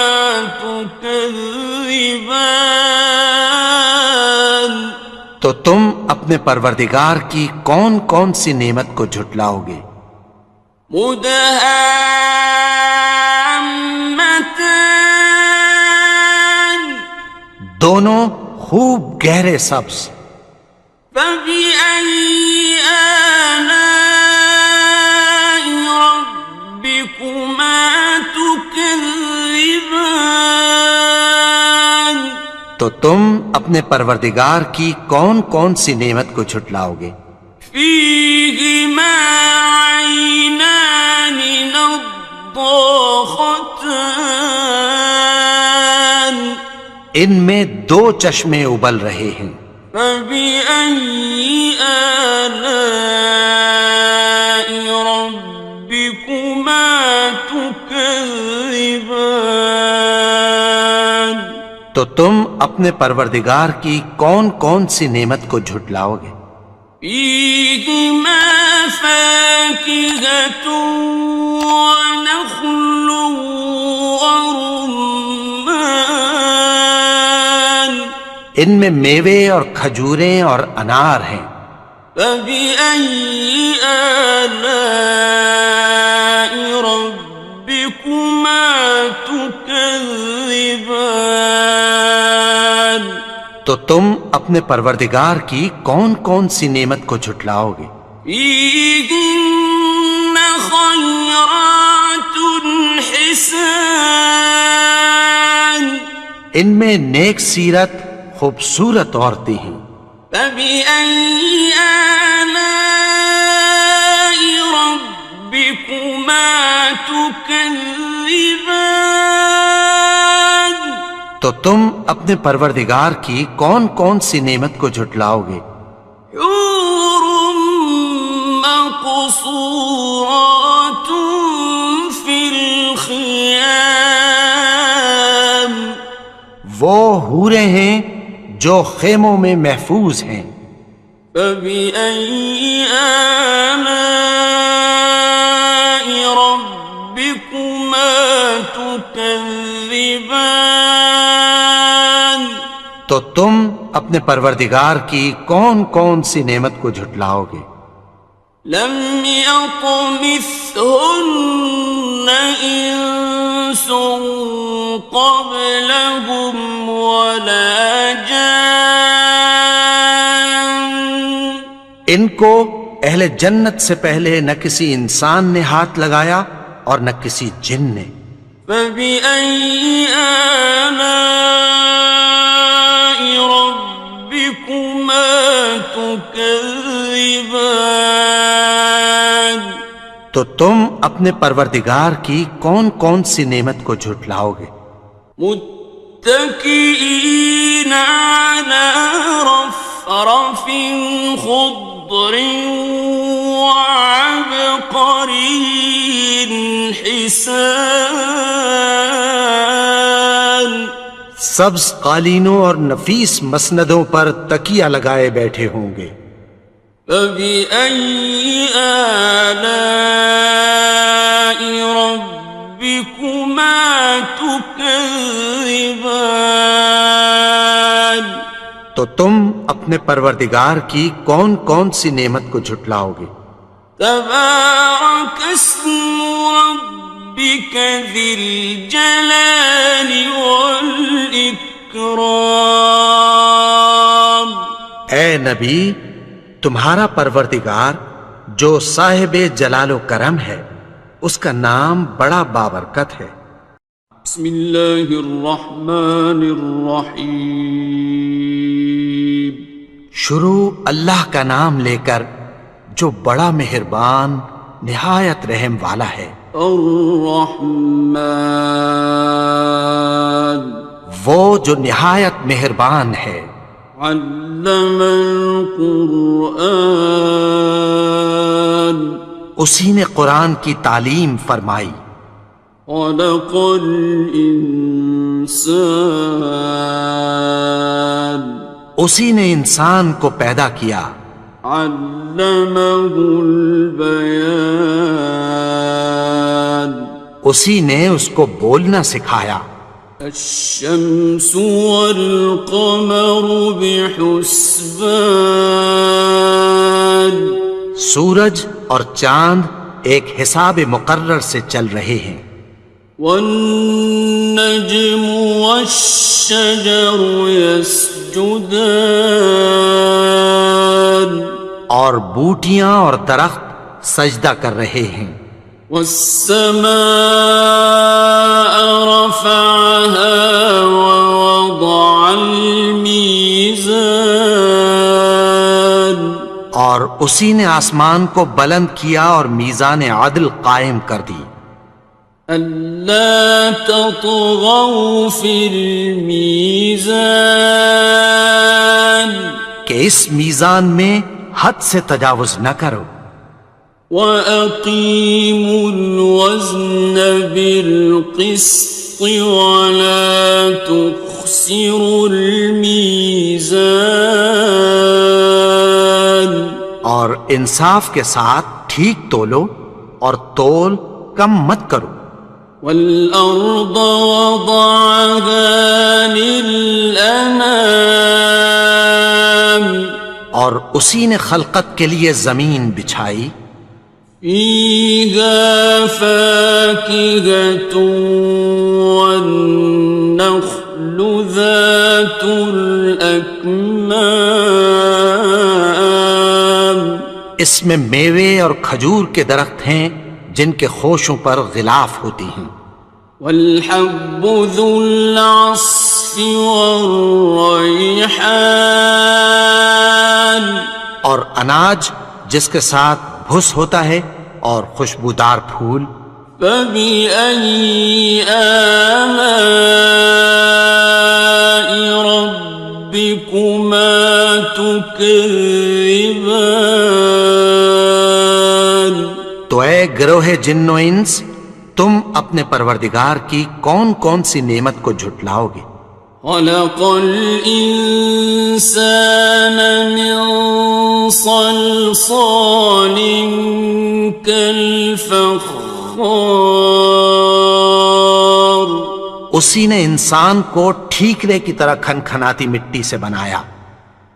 تكذبان، تو تم اپنے پروردگار کی کون کون سی نعمت کو جھٹلاؤ گے؟ مدهامتان، دونوں خوب گہرے سبز۔ فبأي آلاء ربكما تكذبان، تو تم اپنے پروردگار کی کون کون سی نعمت کو جھٹلاؤ گے؟ فيهما عينان نضاختان، ان میں دو چشمے ابل رہے ہیں۔ فبأي آلاء ربكما تكذبان، تو تم اپنے پروردگار کی کون کون سی نعمت کو جھٹلاؤ گے؟ فيهما فاكهة ونخل ورمان، ان میں میوے اور کھجوریں اور انار ہیں۔ فبأي آلاء ربكما تكذبان، تو تم اپنے پروردگار کی کون کون سی نعمت کو جھٹلاؤ گے؟ فيهن خيرات حسان، ان میں نیک سیرت خوبصورت عورتیں ہیں۔ فبأي آلاء ربكما تكذبان، تو تم اپنے پروردگار کی کون کون سی نعمت کو جھٹلاؤ گے؟ حور مقصورات في الخيام، وہ حوریں ہیں جو خیموں میں محفوظ ہیں۔ فبأي آلاء ربكما تكذبان، تو تم اپنے پروردگار کی کون کون سی نعمت کو جھٹلاؤ گے؟ لم يطمثهن إنس قبلهم ولا جان، ان کو اہل جنت سے پہلے نہ کسی انسان نے ہاتھ لگایا اور نہ کسی جن نے۔ فبأي آلاء ربكما تكذبان، تكذبان تو تم اپنے پروردگار کی کون کون سی نعمت کو جھٹلاؤ گے؟ متكئين على رفرف خضر وعبقري حسان سبز قالینوں اور نفیس مسندوں پر تکیہ لگائے بیٹھے ہوں گے۔ فبأي آلاء ربكما تكذبان تو تم اپنے پروردگار کی کون کون سی نعمت کو جھٹلاؤ گے؟ تبارك اسم ربك ذي الجلال والإكرام اے نبی، تمہارا پروردگار جو صاحب جلال و کرم ہے، اس کا نام بڑا بابرکت ہے۔ بسم اللہ الرحمن الرحیم شروع اللہ کا نام لے کر جو بڑا مہربان نہایت رحم والا ہے۔ الرحمن وہ جو نہایت مہربان ہے۔ علم القرآن اسی نے قرآن کی تعلیم فرمائی۔ خلق الانسان اسی نے انسان کو پیدا کیا۔ علمہ البیان اسی نے اس کو بولنا سکھایا۔ الشمس والقمر بحسبان سورج اور چاند ایک حساب مقرر سے چل رہے ہیں۔ والنجم والشجر يسجدان اور بوٹیاں اور درخت سجدہ کر رہے ہیں۔ والسماء رفعها ووضع الميزان اور اسی نے آسمان کو بلند کیا اور میزان عدل قائم کر دی۔ ألا تطغوا في الميزان کہ اس میزان میں حد سے تجاوز نہ کرو۔ وَأَقِيمُوا الْوَزْنَ بِالْقِسْطِ وَلَا تُخْسِرُوا الْمِيزَانَ اور انصاف کے ساتھ ٹھیک تولو اور تول کم مت کرو۔ وَالْأَرْضَ وَضَعَهَا لِلْأَنَامِ اور اسی نے خلقت کے لیے زمین بچھائی۔ فِيهَا فَاكِهَةٌ وَالنَّخْلُ ذَاتُ الْأَكْمَامِ اس میں میوے اور کھجور کے درخت ہیں جن کے خوشوں پر غلاف ہوتی ہیں۔ وَالْحَبُّ ذُو الْعَصْفِ وَالرَّيْحَانِ اور اناج جس کے ساتھ بھس ہوتا ہے اور خوشبودار پھول۔ فَبِأَيِّ آلَاءِ رَبِّكُمَا تُكَذِّبَانِ تو اے گروہ جن و انس، تم اپنے پروردگار کی کون کون سی نعمت کو جھٹلاؤ گے؟ خلق الإنسان من صلصال كالفخار اسی نے انسان کو ٹھیکرے کی طرح کھنکھناتی مٹی سے بنایا۔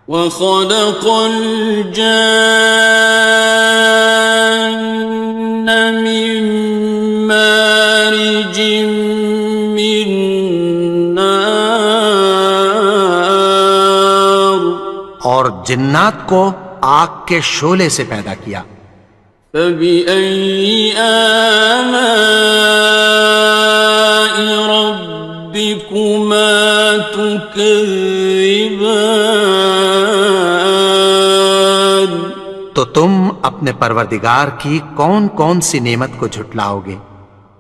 وخلق الجان من مارج من نار اور جنات کو آگ کے شعلے سے پیدا کیا۔ فبأي آلاء ربكما تكذبان تو تم اپنے پروردگار کی کون کون سی نعمت کو جھٹلاؤ گے؟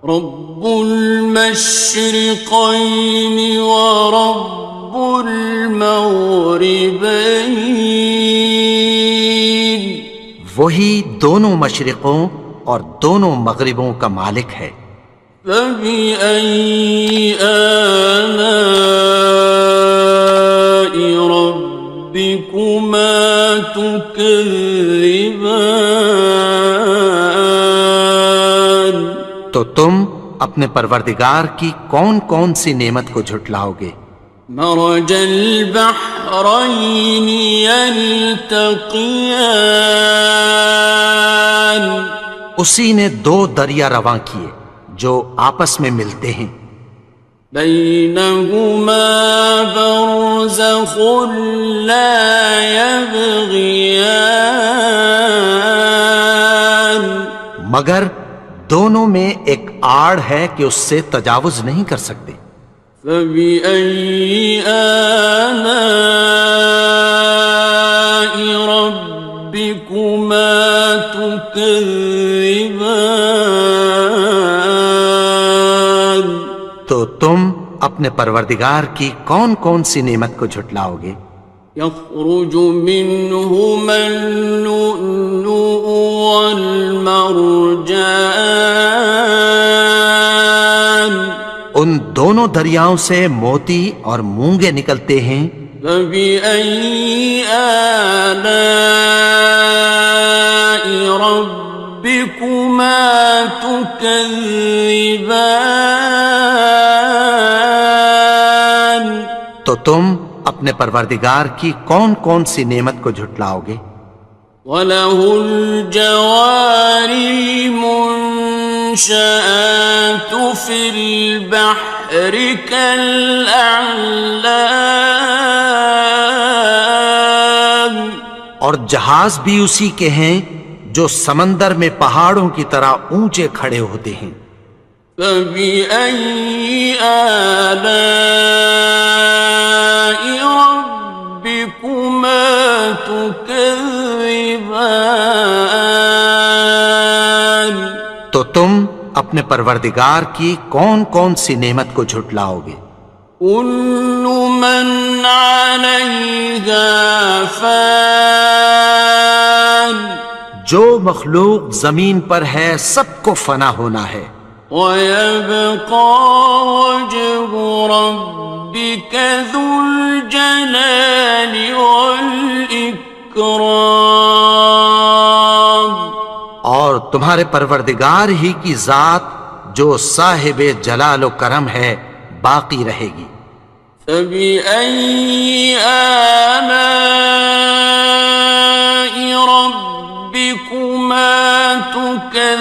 رب المشرقين ورب المغربين وہی دونوں مشرقوں اور دونوں مغربوں کا مالک ہے۔ فبأي آلاء ربكما تكذبان تو تم اپنے پروردگار کی کون کون سی نعمت کو جھٹلاؤ گے؟ مرج البحرين يلتقيان اسی نے دو دریا رواں کیے جو آپس میں ملتے ہیں، بينهما برزخ لا يبغيان مگر دونوں میں ایک آڑ ہے کہ اس سے تجاوز نہیں کر سکتے۔ فبأي آلاء ربكما تكذبان تو تم اپنے پروردگار کی کون کون سی نعمت کو جھٹلاؤ گے؟ يخرج منهما اللؤلؤ والمرجان ان دونوں دریاؤں سے موتی اور مونگے نکلتے ہیں۔ فبأي آلاء ربكما تكذبان تو تم اپنے پروردگار کی کون کون سی نعمت کو جھٹلاؤ گے؟ وَلَهُ الْجَوَارِ الْمُنشَآتُ فِي الْبَحْرِ كَالْأَعْلَامِ اور جہاز بھی اسی کے ہیں جو سمندر میں پہاڑوں کی طرح اونچے کھڑے ہوتے ہیں۔ فَبِأَيِّ آلَاءِ رَبِّكُمَا تُكَذِّبَانِ تو تم اپنے پروردگار کی کون کون سی نعمت کو جھٹلاؤ گے؟ كُلُّ مَنْ عَلَيْهَا فَانٍ جو مخلوق زمین پر ہے سب کو فنا ہونا ہے، وَيَبْقَى وَجْهُ رَبِّكَ ذُو الْجَلَالِ وَالْإِكْرَامِ اور تمہارے پروردگار ہی کی ذات جو صاحب جلال و کرم ہے باقی رہے گی۔ فَبِأَيِّ آلَاءِ رَبِّكُمَا تُكَذِّبَانِ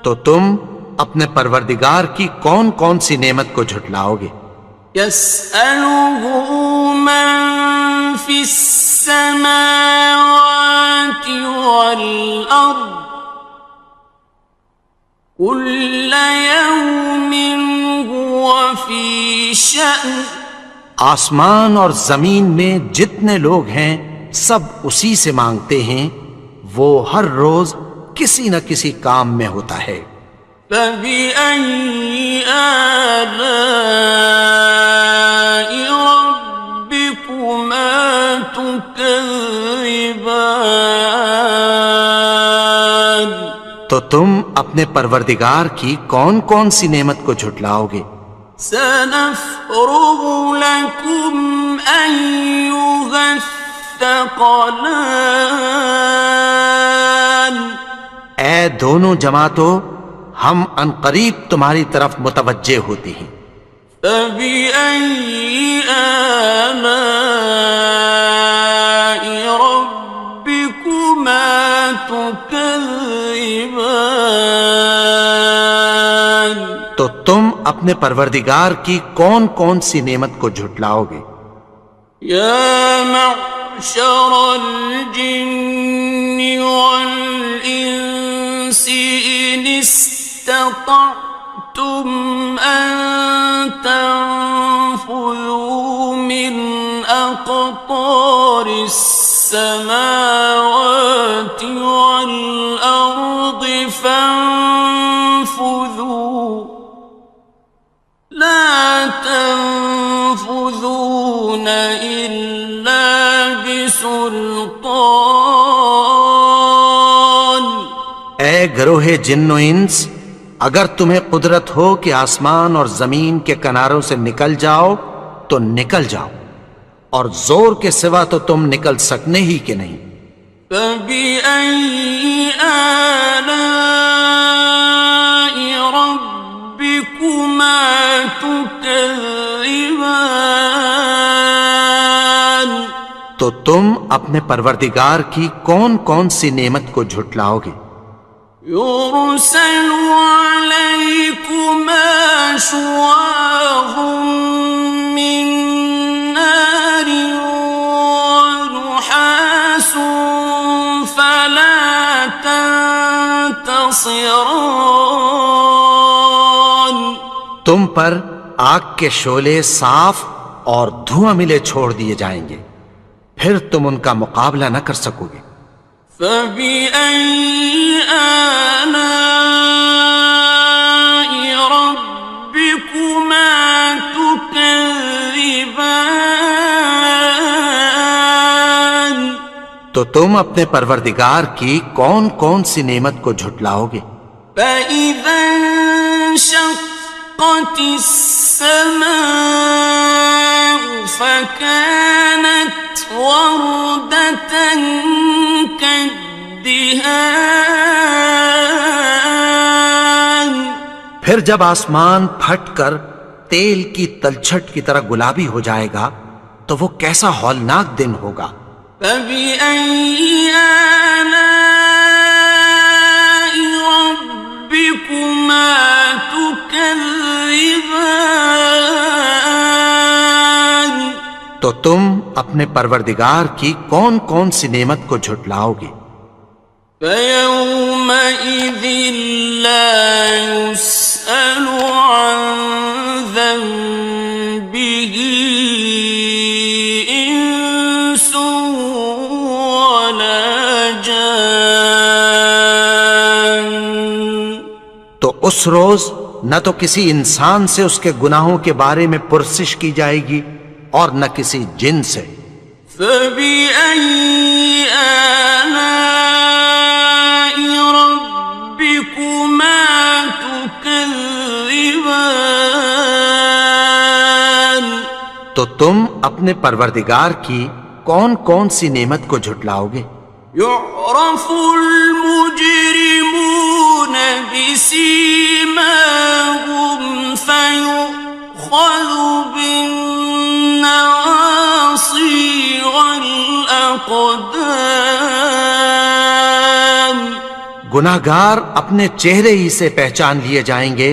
تو تم اپنے پروردگار کی کون کون سی نعمت کو جھٹلاؤ گے؟ يَسْأَلُهُ مَن فِي السَّمَاوَاتِ وَالْأَرْضِ كُلَّ يَوْمٍ هُوَ فِي شَأْنٍ آسمان اور زمین میں جتنے لوگ ہیں سب اسی سے مانگتے ہیں، وہ ہر روز کسی نہ کسی کام میں ہوتا ہے۔ فَبِأَيِّ آلَاءِ رَبِّكُمَا تُكَذِّبَانِ تو تم اپنے پروردگار کی کون کون سی نعمت کو جھٹلاؤ گے؟ سَنَفْرُغُ لَكُمْ أَيُّهَ الثَّقَلَانِ اے دونوں جماعتوں، ہم عنقریب تمہاری طرف متوجہ ہوتے ہیں۔ فَبِأَيِّ آلَاءِ رَبِّكُمَا تُكَذِّبَانِ تو تم اپنے پروردگار کی کون کون سی نعمت کو جھٹلاؤ گے؟ يَا مَعْشَرَ الْجِنِّ وَالْإِنسِ إِنِ اسْتَطَعْتُمْ أَن تَنفُذُوا مِنْ فاطر السماوات والأرض فانفذوا لا تنفذون إلا بسلطان. اے گروہ جن و انس، اگر تمہیں قدرت ہو کہ آسمان اور زمین کے کناروں سے نکل جاؤ تو نکل جاؤ، اور زور کے سوا تو تم نکل سکنے ہی کہ نہیں. فَبِأَيِّ آلَاءِ رَبِّكُمَا تُكَذِّبَانِ. تو تم اپنے پروردگار کی کون کون سی نعمت کو جھٹلاؤ گے؟ يُرْسَلُ عَلَيْكُمَا شُوَاظٌ مِّن نَّارٍ وَنُحَاسٌ فَلَا تَنتَصِرَانِ. تم پر آگ کے شعلے صاف اور دھواں ملے چھوڑ دیے جائیں گے، پھر تم ان کا مقابلہ نہ کر سکو گے. فَبِأَيِّ آلَاءِ رَبِّكُمَا تُكَذِّبَانِ. تو تم اپنے پروردگار کی کون کون سی نعمت کو جھٹلاؤ گے؟ فَإِذَا انشَقَّتِ السَّمَاءُ فَكَانَتْ وَرْدَةً كَالدِّهَانِ. پھر جب آسمان پھٹ کر تیل کی تلچھٹ کی طرح گلابی ہو جائے گا تو وہ کیسا ہولناک دن ہوگا. فَبِأَيِّ آلَاءِ رَبِّكُمَا تُكَذِّبَانِ. تو تم اپنے پروردگار کی کون کون سی نعمت کو جھٹلاؤ گے؟ فَيَوْمَئِذٍ لَا يُسْأَلُ عَنْ ذَنبِهِ إِنسٌ وَلَا جَانٌ. تو اس روز نہ تو کسی انسان سے اس کے گناہوں کے بارے میں پرسش کی جائے گی اور نہ کسی جن سے. فَبِأَيِّ آلَاءِ رَبِّكُمَا تُكَذِّبَانِ. تو تم اپنے پروردگار کی کون کون سی نعمت کو جھٹلاؤ گے؟ يُعْرَفُ الْمُجْرِمُونَ بِسِيمَاهُمْ فَيُؤْخَذُ بِالنَّوَاصِي وَالْأَقْدَامِ. گناہگار اپنے چہرے ہی سے پہچان لیے جائیں گے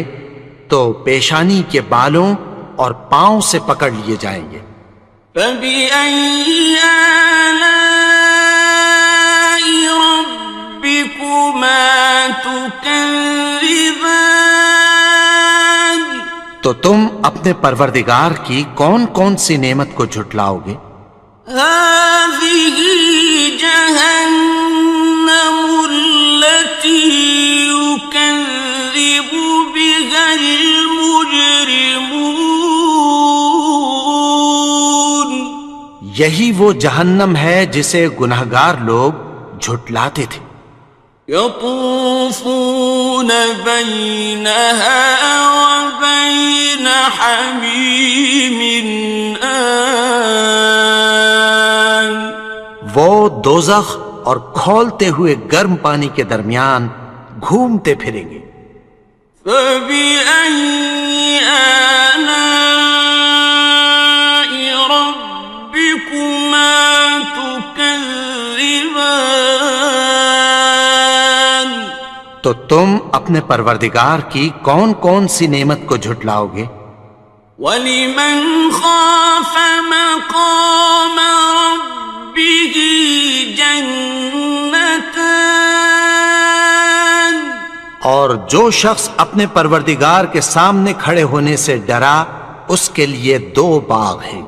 تو پیشانی کے بالوں اور پاؤں سے پکڑ لیے جائیں گے. فَبِأَيِّ آلَاءِ رَبِّكُمَا تُكَذِّبَانِ. تو تم اپنے پروردگار کی کون کون سی نعمت کو جھٹلاؤ گے؟ هَٰذِهِ جَهَنَّمُ الَّتِي يُكَذِّبُ بِهَا الْمُجْرِمُونَ. یہی وہ جہنم ہے جسے گناہگار لوگ جھٹلاتے تھے. يَطُوفُونَ بَيْنَهَا وَبَيْنَ حَمِيمٍ آنٍ. وہ دوزخ اور کھولتے ہوئے گرم پانی کے درمیان گھومتے پھریں گے. فَبِأَيِّ آلَاءِ رَبِّكُمَا تُكَذِّبَانِ. تو تم اپنے پروردگار کی کون کون سی نعمت کو جھٹلاؤ گے؟ وَلِمَنْ خَافَ مَقَامَ رَبِّهِ جَنَّتَانِ. اور جو شخص اپنے پروردگار کے سامنے کھڑے ہونے سے ڈرا اس کے لیے 2 باغ ہیں.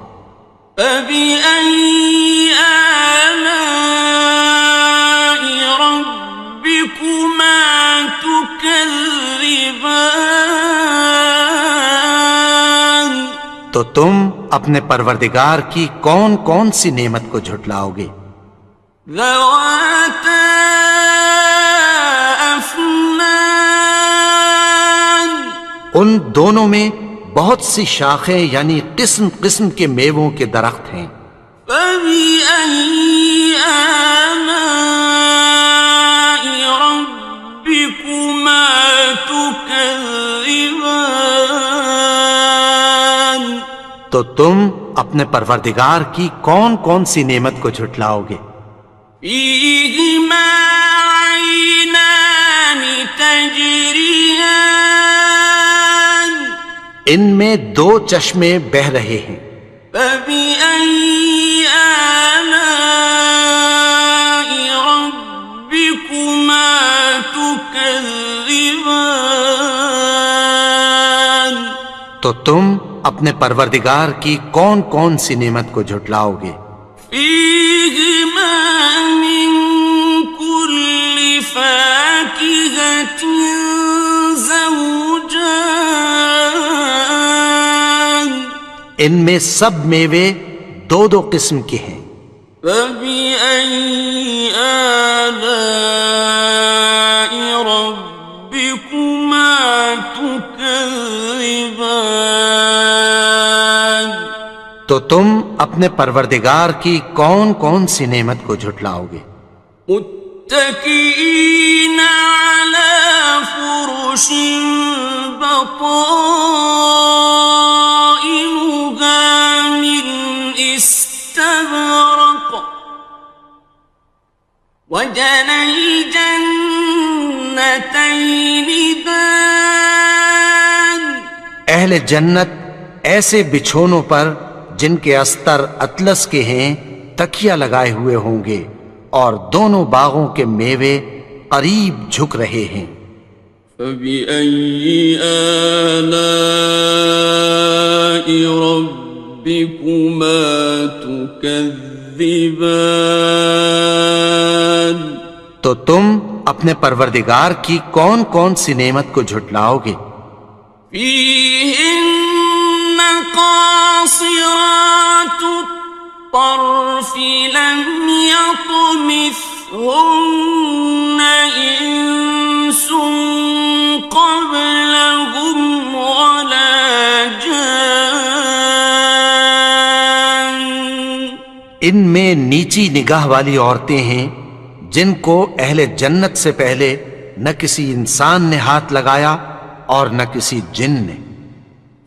فبأي آلاء ربكما تكذبان؟ تو تم اپنے پروردگار کی کون کون سی نعمت کو جھٹلاؤ گے؟ ذواتا افنان، ان دونوں میں بہت سی شاخیں یعنی قسم قسم کے میووں کے درخت ہیں۔ فبأي آلاء ربكما تكذبان؟ تو تم اپنے پروردگار کی کون کون سی نعمت کو جھٹلاؤ گے؟ فيهما عينان تجريان، ان میں دو چشمے بہہ رہے ہیں۔ فبأي آلاء ربكما تكذبان؟ تو تم اپنے پروردگار کی کون کون سی نعمت کو جھٹلاؤ گے؟ فيهما من كل فاكهة زوجان، ان میں سب میوے دو دو قسم کے ہیں۔ فبأي آلاء ربكما تكذبان؟ تو تم اپنے پروردگار کی کون کون سی نعمت کو جھٹلاؤ گے؟ متكئين على فرش بطائنها من استبرق، وجنى الجنتين دان، اہل جنت ایسے بچھونوں پر جن کے استر اطلس کے ہیں تکیہ لگائے ہوئے ہوں گے، اور دونوں باغوں کے میوے قریب جھک رہے ہیں۔ فبأي آلاء ربكما تكذبان؟ تو تم اپنے پروردگار کی کون کون سی نعمت کو جھٹلاؤ گے؟ فيهن قاصرات الطرف لم يطمثهن إنس قبلهم ولا جان، ان میں نیچی نگاہ والی عورتیں ہیں جن کو اہل جنت سے پہلے نہ کسی انسان نے ہاتھ لگایا اور نہ کسی جن نے۔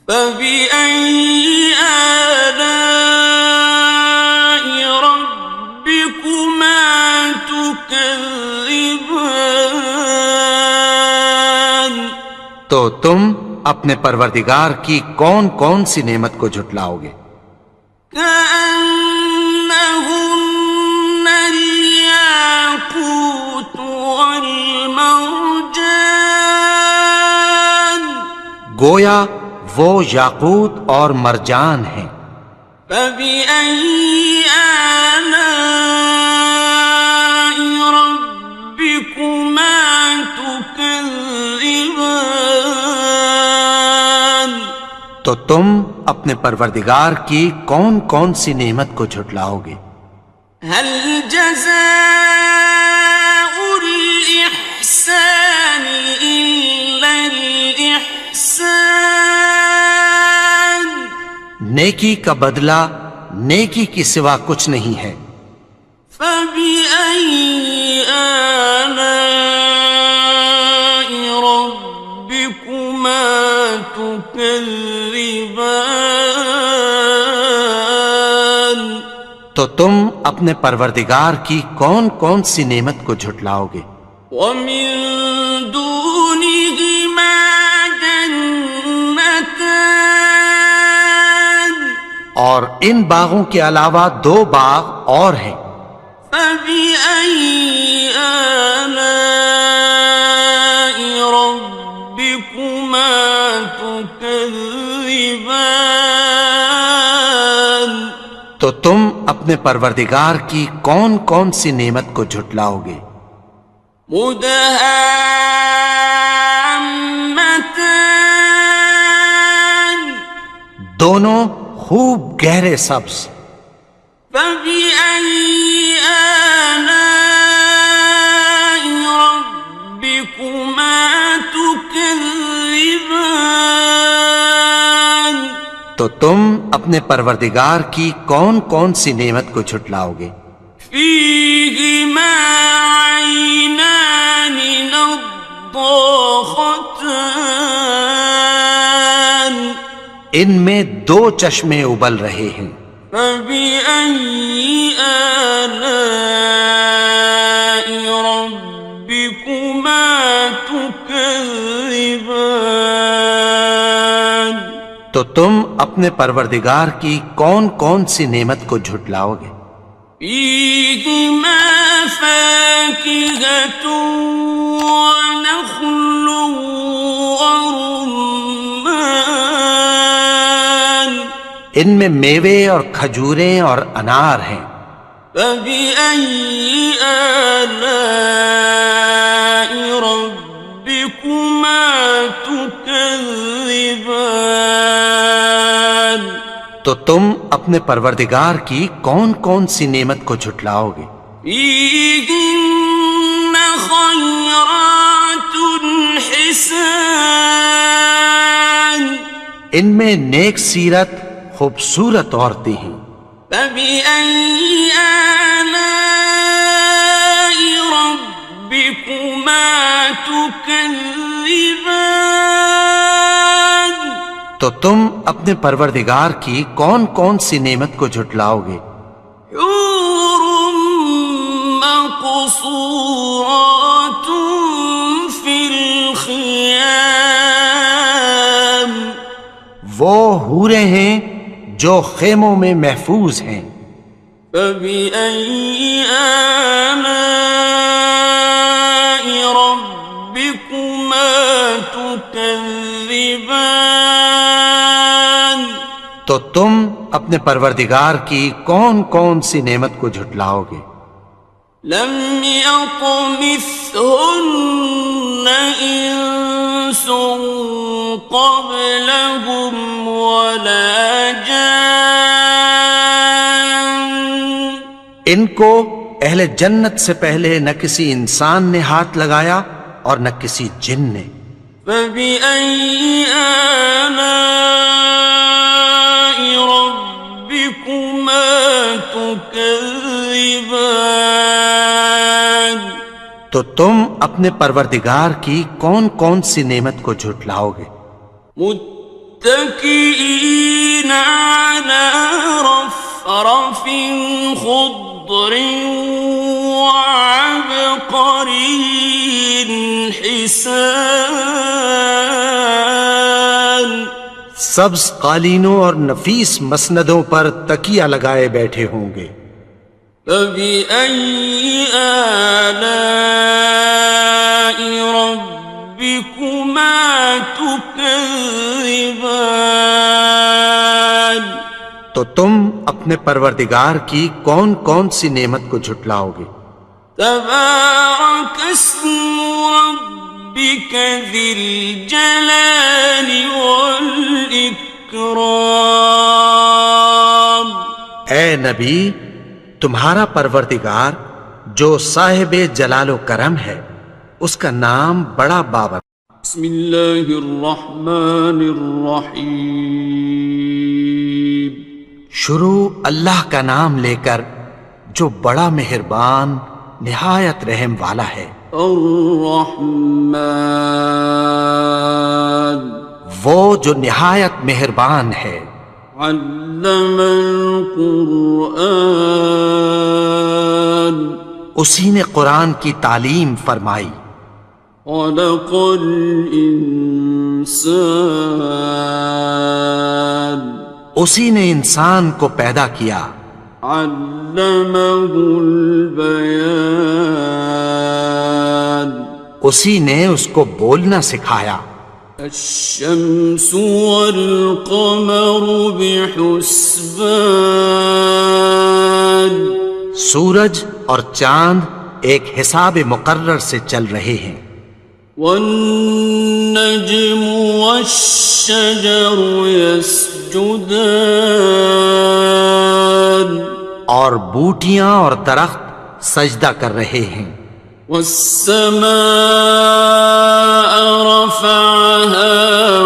فبأي آلاء ربكما تكذبان؟ تو تم اپنے پروردگار کی کون کون سی نعمت کو جھٹلاؤ گے؟ كأنهن الياقوت والمرجان، گویا وہ یاقوت اور مرجان ہیں۔ فبأي آلاء ربكما تكذبان؟ تو تم اپنے پروردگار کی کون کون سی نعمت کو جھٹلاؤ گے؟ هل جزاء الإحسان إلا الإحسان؟ نیکی کا بدلہ نیکی کی سوا کچھ نہیں ہے۔ فبأي آلاء ربكما تكذبان؟ تو تم اپنے پروردگار کی کون کون سی نعمت کو جھٹلاؤ گے؟ ومن دونهما جنتان، اور ان باغوں کے علاوہ دو باغ اور ہیں۔ فبأي آلاء ربكما تكذبان؟ تو تم اپنے پروردگار کی کون کون سی نعمت کو جھٹلاؤ گے؟ مدہامتان دونوں خوب گہرے سبز. فبأي آلاء ربكما تكذبان تو تم اپنے پروردگار کی کون کون سی نعمت کو جھٹلاؤ گے؟ فيهما عينان نضاختان ان میں دو چشمے ابل رہے ہیں. فبأي آلاء ربكما تكذبان تو تم اپنے پروردگار کی کون کون سی نعمت کو جھٹلاؤ گے؟ فيهما فاكهة ونخل ورمان ان میں میوے اور کھجوریں اور انار ہیں. فبأي آلاء ربكما تكذبان تو تم اپنے پروردگار کی کون کون سی نعمت کو جھٹلاؤ گے؟ فيهن خيرات حسان ان میں نیک سیرت خوبصورت عورتیں ہیں. فبأي آلاء ربكما تكذبان تو تم اپنے پروردگار کی کون کون سی نعمت کو جھٹلاؤ گے؟ حور مقصورات في الخيام وہ حوریں ہیں جو خیموں میں محفوظ ہیں. فبأي آلاء ربكما تكذبان تو تم اپنے پروردگار کی کون کون سی نعمت کو جھٹلاؤ گے؟ لم يطمثهن إنس قبلهم ولا جان ان کو اہل جنت سے پہلے نہ کسی انسان نے ہاتھ لگایا اور نہ کسی جن نے. فبأي آلاء ربكما تكذبان تو تم اپنے پروردگار کی کون کون سی نعمت کو جھٹلاؤ گے؟ متكئين على رفرف خضر وعبقري حسان سبز قالینوں اور نفیس مسندوں پر تکیہ لگائے بیٹھے ہوں گے. فبأي آلاء ربكما تكذبان تو تم اپنے پروردگار کی کون کون سی نعمت کو جھٹلاؤ گے؟ تبارك اسم ربك ذي الجلال والإكرام اے نبی، تمہارا پروردگار جو صاحب جلال و کرم ہے اس کا نام بڑا بابر. بسم اللہ الرحمن الرحیم شروع اللہ کا نام لے کر جو بڑا مہربان نہایت رحم والا ہے. الرحمن وہ جو نہایت مہربان ہے. علم القرآن اسی نے قرآن کی تعلیم فرمائی. خلق الانسان اسی نے انسان کو پیدا کیا. علمہ البیان اسی نے اس کو بولنا سکھایا. الشمس والقمر بحسبان سورج اور چاند ایک حساب مقرر سے چل رہے ہیں. والنجم والشجر يسجدان اور بوٹیاں اور درخت سجدہ کر رہے ہیں. والسماء رفعها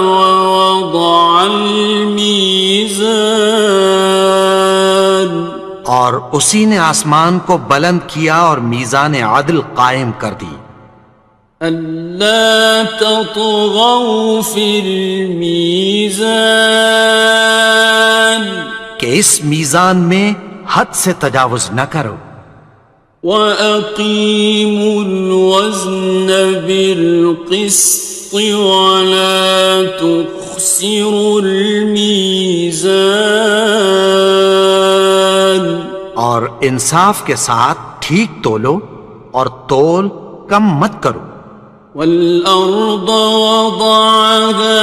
ووضع الميزان اور اسی نے آسمان کو بلند کیا اور میزان عدل قائم کر دی. ألا تطغوا في الميزان کہ اس میزان میں حد سے تجاوز نہ کرو. وَأَقِيمُوا الْوَزْنَ بِالْقِسْطِ وَلَا تُخْسِرُوا الْمِيزَانَ اور انصاف کے ساتھ ٹھیک تولو اور تول کم مت کرو. وَالْأَرْضَ وَضَعَهَا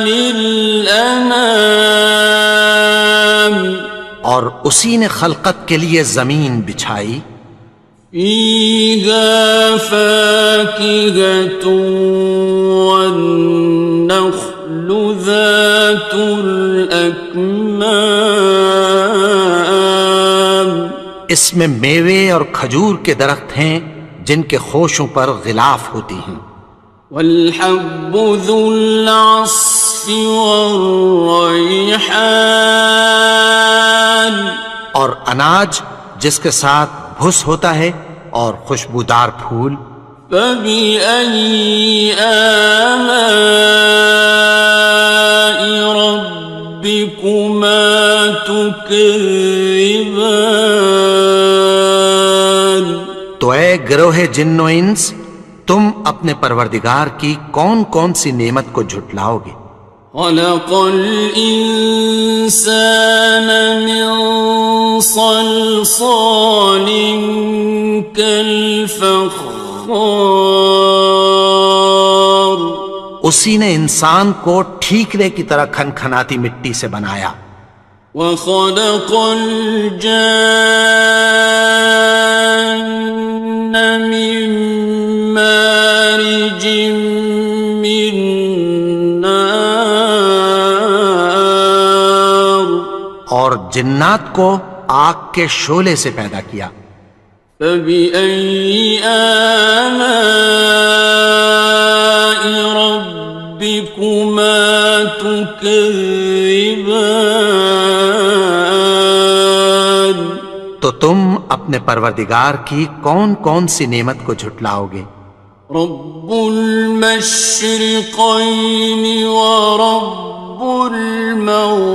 لِلْأَنَامِ اور اسی نے خلقت کے لیے زمین بچھائی. فِيهَا فَاكِهَةٌ وَالنَّخْلُ ذَاتُ الْأَكْمَامِ اس میں میوے اور کھجور کے درخت ہیں جن کے خوشوں پر غلاف ہوتی ہیں. وَالْحَبُّ ذُو الْعَصْفِ وَالرَّيْحَانِ اور اناج جس کے ساتھ بھس ہوتا ہے اور خوشبودار پھول. فَبِأَيِّ آلَاءِ رَبِّكُمَا تُكَذِّبَانِ تو اے گروہ جن و انس تم اپنے پروردگار کی کون کون سی نعمت کو جھٹلاؤ گے. خَلَقَ الْإِنسَانَ مِنْ صَلْصَالٍ كَالْفَخَّارِ اسی نے انسان کو ٹھیکرے کی طرح کھنکھناتی مٹی سے بنایا. وَخَلَقَ الْجَانَّ مِن مَّارِجٍ مِّن نَّارٍ اور جنات کو آگ کے شعلے سے پیدا کیا. فَبِأَيِّ آلَاءِ رَبِّكُمَا تُكَذِّبَانِ تو تم اپنے پروردگار کی کون کون سی نعمت کو جھٹلاؤ گے. رب المشرقين ورب المغربين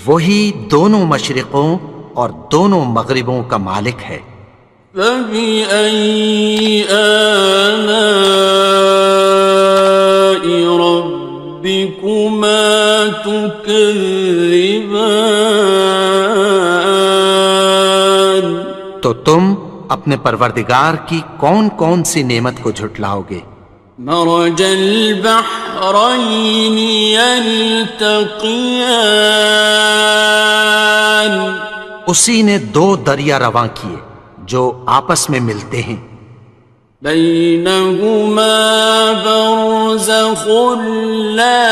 وہی دونوں مشرقوں اور دونوں مغربوں کا مالک ہے. فبأي آلاء ربكما تكذبان تو تم اپنے پروردگار کی کون کون سی نعمت کو جھٹلاؤ گے. مرج البحرين يلتقيان اسی نے دو دریا رواں کیے جو آپس میں ملتے ہیں. بينهما برزخ لا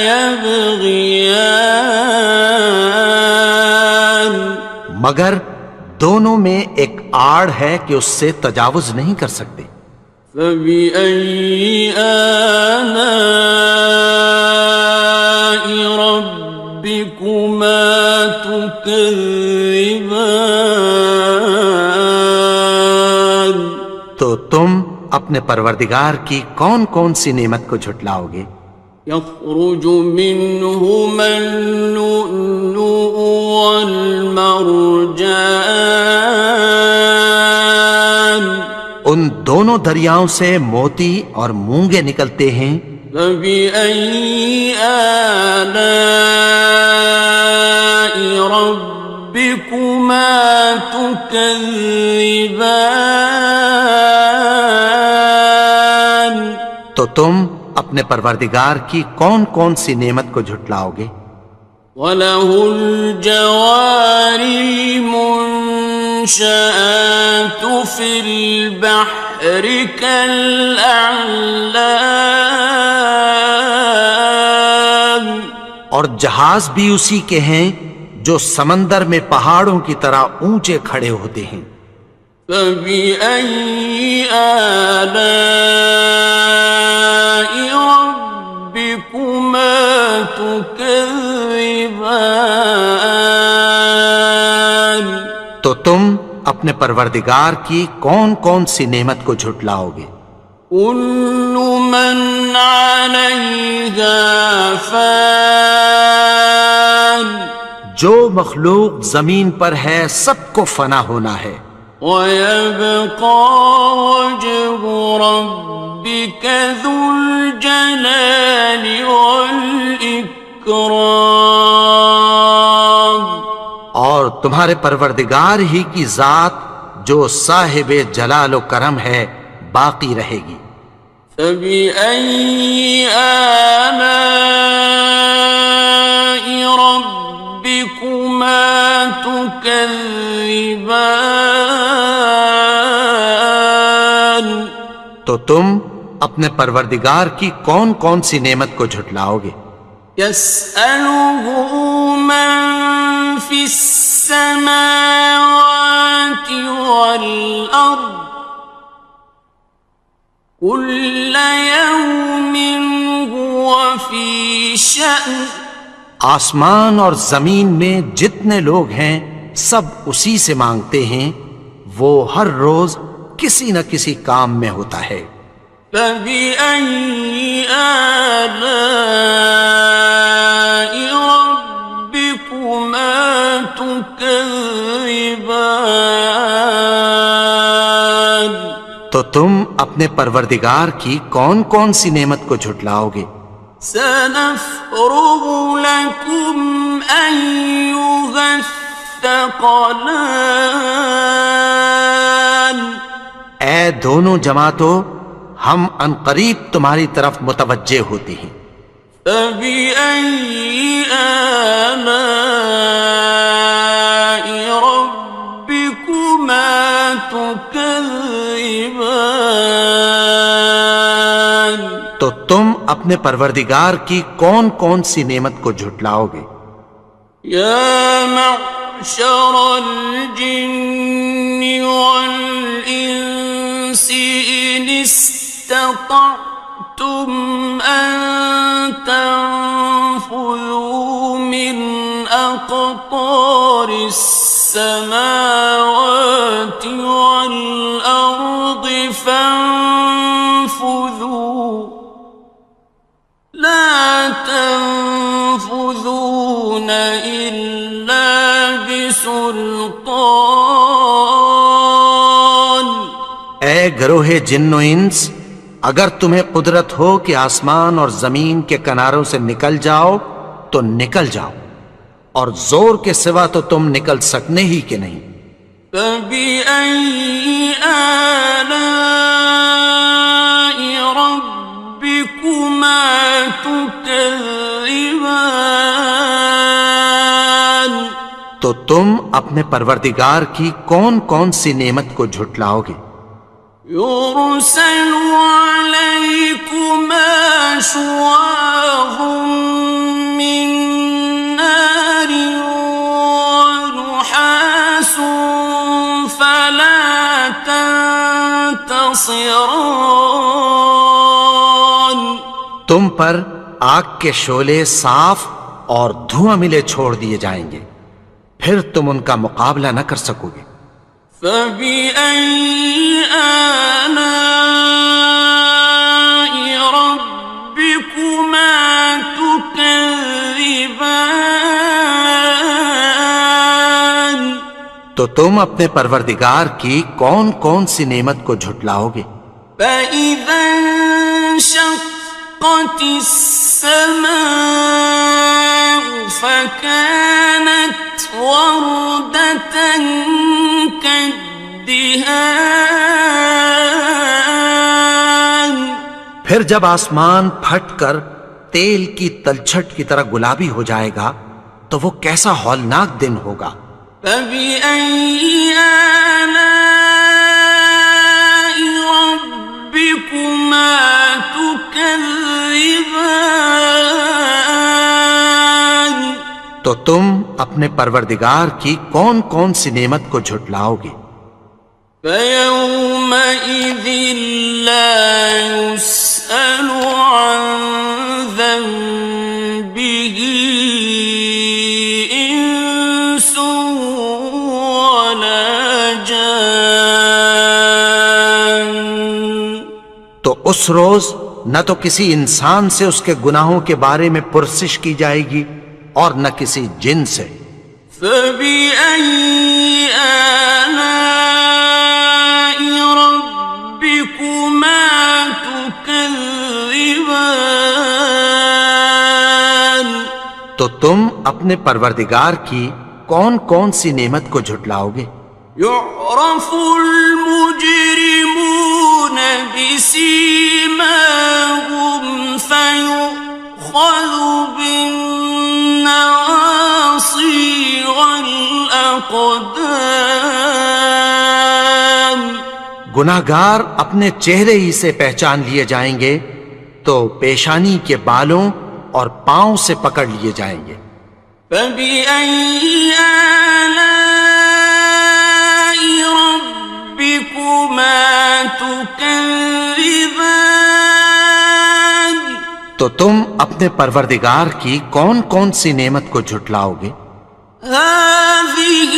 يبغيان مگر دونوں میں ایک آڑ ہے کہ اس سے تجاوز نہیں کر سکتے. فبأي آلاء ربكما تكذبان تو تم اپنے پروردگار کی کون کون سی نعمت کو جھٹلاؤ گے. يخرج منهما اللؤلؤ والمرجان ان دونوں دریاؤں سے موتی اور مونگے نکلتے ہیں. فبأي آلاء ربكما تكذبان تم اپنے پروردگار کی کون کون سی نعمت کو جھٹلاؤ گے؟ وَلَهُ الْجَوَارِ الْمُنشَآتُ فِي الْبَحْرِ كَالْأَعْلَامِ، اور جہاز بھی اسی کے ہیں جو سمندر میں پہاڑوں کی طرح اونچے کھڑے ہوتے ہیں۔ فَبِأَيِّ آلَاءِ رَبِّكُمَا تُكَذِّبَانِ، تو تم اپنے پروردگار کی کون کون سی نعمت کو جھٹلاؤ گے؟ كُلُّ مَنْ عَلَيْهَا فَانٍ، جو مخلوق زمین پر ہے سب کو فنا ہونا ہے، وَيَبْقَى وَجْهُ رَبِّكَ ذُو الْجَلَالِ وَالْإِكْرَامِ، اور تمہارے پروردگار ہی کی ذات جو صاحب جلال و کرم ہے باقی رہے گی۔ فَبِأَيِّ آلَاءِ رَبِّكُمَا تُكَذِّبَانِ، تو تم اپنے پروردگار کی کون کون سی نعمت کو جھٹلاؤ گے؟ يَسْأَلُهُ مَن فِي السَّمَاوَاتِ وَالْأَرْضِ كُلَّ يَوْمٍ هُوَ فِي شَأْنٍ، آسمان اور زمین میں جتنے لوگ ہیں سب اسی سے مانگتے ہیں، وہ ہر روز کسی نہ کسی کام میں ہوتا ہے۔ فَبِأَيِّ آلَاءِ رَبِّكُمَا تُكَذِّبَانِ، تو تم اپنے پروردگار کی کون کون سی نعمت کو جھٹلاؤ گے؟ سَنَفْرُغُ لَكُمْ أَيُّهَ الثَّقَلَانِ، اے دونوں جماعتوں، ہم عنقریب تمہاری طرف متوجہ ہوتے ہیں۔ فَبِأَيِّ آلَاءِ رَبِّكُمَا تُكَذِّبَانِ، تو تم اپنے پروردگار کی کون کون سی نعمت کو جھٹلاؤ گے؟ يَا مَعْشَرَ الْجِنِّ وَالْإِنسِ إِنِ اسْتَطَعْتُمْ أَن تَنفُذُوا مِنْ أَقْطَارِ السَّمَاوَاتِ وَالْأَرْضِ فَانفُذُوا لَا تَنفُذُونَ إِلَّا بِسُلْطَانٍ، اے گروہ جن و انس، اگر تمہیں قدرت ہو کہ آسمان اور زمین کے کناروں سے نکل جاؤ تو نکل جاؤ، اور زور کے سوا تو تم نکل سکنے ہی کہ نہیں۔ فَبِأَيِّ آلَاءِ رَبِّكُمَا تُكَذِّبَانِ، تو تم اپنے پروردگار کی کون کون سی نعمت کو جھٹلاؤ گے؟ يُرْسَلُ عَلَيْكُمَا شُوَاظٌ مِّن نَّارٍ وَنُحَاسٌ فَلَا تَنتَصِرَانِ، تم پر آگ کے شعلے صاف اور دھواں ملے چھوڑ دیے جائیں گے، پھر تم ان کا مقابلہ نہ کر سکو گے۔ فَبِأَيِّ آلَاءِ رَبِّكُمَا تُكَذِّبَانِ، تو تم اپنے پروردگار کی کون کون سی نعمت کو جھٹلاؤ گے؟ فَإِذَا انشَقَّتِ السَّمَاءُ فَكَانَتْ وَرْدَةً كَالدِّهَانِ، پھر جب آسمان پھٹ کر تیل کی تلچھٹ کی طرح گلابی ہو جائے گا تو وہ کیسا ہولناک دن ہوگا۔ فبأي آلاء ربكما تكذبان؟ تو تم اپنے پروردگار کی کون کون سی نعمت کو جھٹلاؤ گے؟ فيومئذ لا يسأل عن ذنبه إنس ولا جان۔ تو اس روز نہ تو کسی انسان سے اس کے گناہوں کے بارے میں پرسش کی جائے گی اور نہ کسی جن سے۔ فبأي آلاء ربكما تكذبان؟ تو تم اپنے پروردگار کی کون کون سی نعمت کو جھٹلاؤ گے؟ يعرف المجرمون بسيماهم فيؤخذ بالنواصي والأقدام۔ گناہگار اپنے چہرے ہی سے پہچان لیے جائیں گے تو پیشانی کے بالوں اور پاؤں سے پکڑ لیے جائیں گے۔ فبأي آلاء ربكما تكذبان؟ تو تم اپنے پروردگار کی کون کون سی نعمت کو جھٹلاؤ گے؟ هذه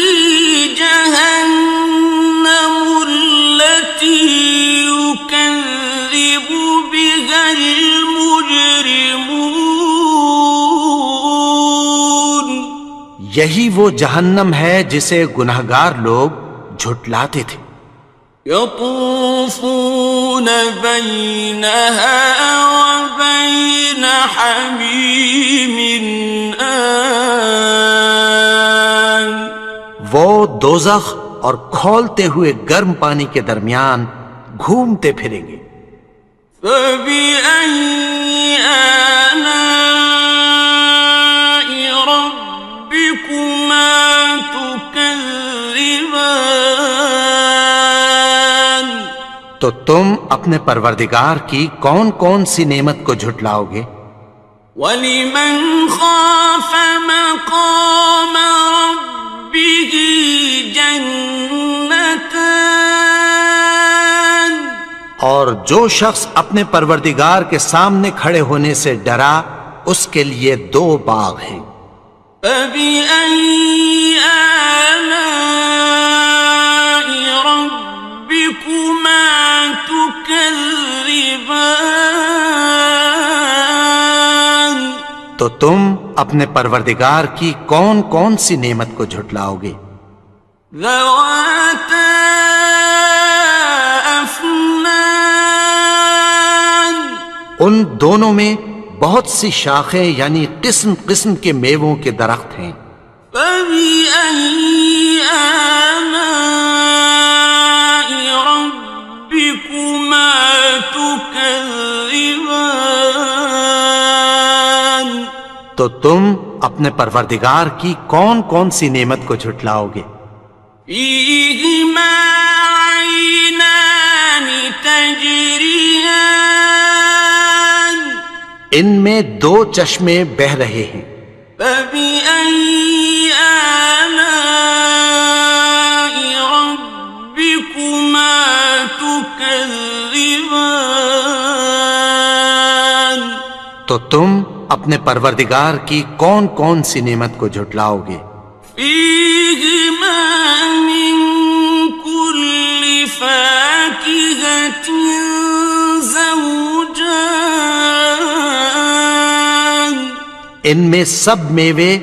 جهنم التي يكذب بها المجرمون۔ یہی وہ جہنم ہے جسے گناہگار لوگ جھٹلاتے تھے۔ يطوفون بينها وبين حميم آن۔ وہ دوزخ اور کھولتے ہوئے گرم پانی کے درمیان گھومتے پھریں گے۔ فبأي آلاء ربكما تكذبان؟ تو تم اپنے پروردگار کی کون کون سی نعمت کو جھٹلاؤ گے؟ وَلِمَنْ خَافَ مَقَامَ رَبِّهِ جَنَّتَانِ؟ اور جو شخص اپنے پروردگار کے سامنے کھڑے ہونے سے ڈرا اس کے لیے 2 باغ ہیں۔ فَبِأَيِّ آلَاءِ رَبِّكُمَا تُكَذِّبَانِ؟ تو تم اپنے پروردگار کی کون کون سی نعمت کو جھٹلاؤ گے؟ ذَوَاتَا أَفْنَانٍ؟ ان دونوں میں بہت سی شاخیں یعنی قسم قسم کے میووں کے درخت ہیں۔ فَبِأَيِّ آلَاءِ رَبِّكُمَا تُكَذِّبَانِ؟ تو تم اپنے پروردگار کی کون کون سی نعمت کو جھٹلاؤ گے؟ فِيهِمَا عَيْنَانِ تَجْرِيَانِ؟ ان میں 2 چشمے بہہ رہے ہیں۔ فَبِأَيِّ آلَاءِ رَبِّكُمَا تُكَذِّبَانِ؟ تو تم اپنے پروردگار کی کون کون سی نعمت کو جھٹلاؤ گے؟ فِيهِمَا مِن كُلِّ فَاكِهَةٍ زَوْجَانِ؟ ان میں سب میوے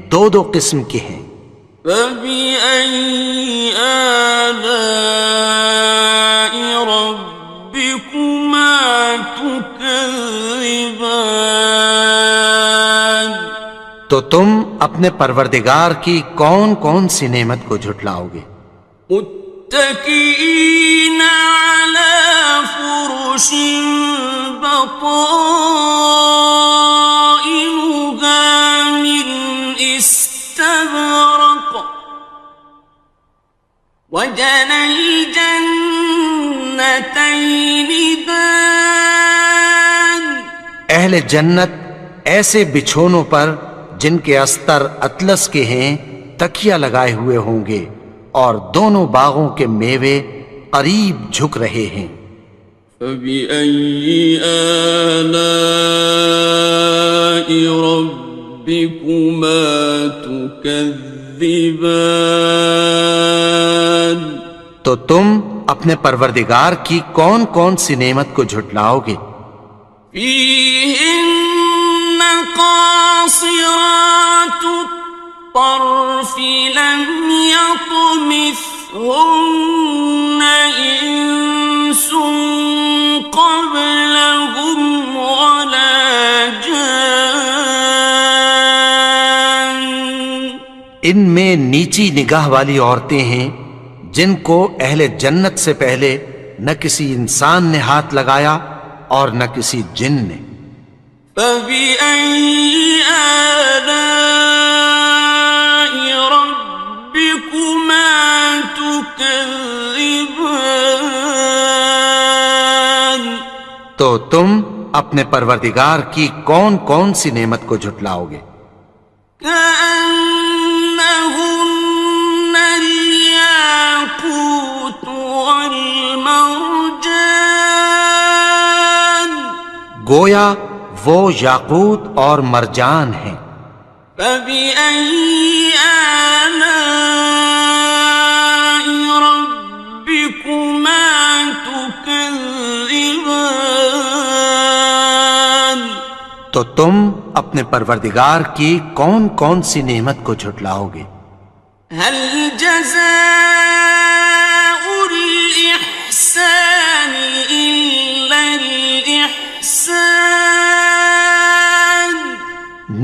2 قسم کے ہیں۔ فَبِأَيِّ آلَاءِ رَبِّكُمَا تُكَذِّبَانِ؟ تو تم اپنے پروردگار کی کون کون سی نعمت کو جھٹلاؤ گے؟ متكئين على فرش وجنى الجنتين دان اہل جنت ایسے بچھونوں پر جن کے استر اطلس کے ہیں تکیہ لگائے ہوئے ہوں گے، اور دونوں باغوں کے میوے قریب جھک رہے ہیں۔ فبأي آلاء ربكما تكذبان تو تم اپنے پروردگار کی کون کون سی نعمت کو جھٹلاؤ گے؟ فيهن قاصرات الطرف لم يطمثهن إنس قبلهم ولا جان ان میں نیچی نگاہ والی عورتیں ہیں جن کو اہل جنت سے پہلے نہ کسی انسان نے ہاتھ لگایا اور نہ کسی جن نے۔ فبأي آلاء ربكما تكذبان تو تم اپنے پروردگار کی کون کون سی نعمت کو جھٹلاؤ گے؟ كأنهن الياقوت والمرجان گویا وہ یاقوت اور مرجان ہیں۔ فبأي آلاء ربكما تكذبان تو تم اپنے پروردگار کی کون کون سی نعمت کو جھٹلاؤ گے؟ هل جزاء الإحسان إلا الإحسان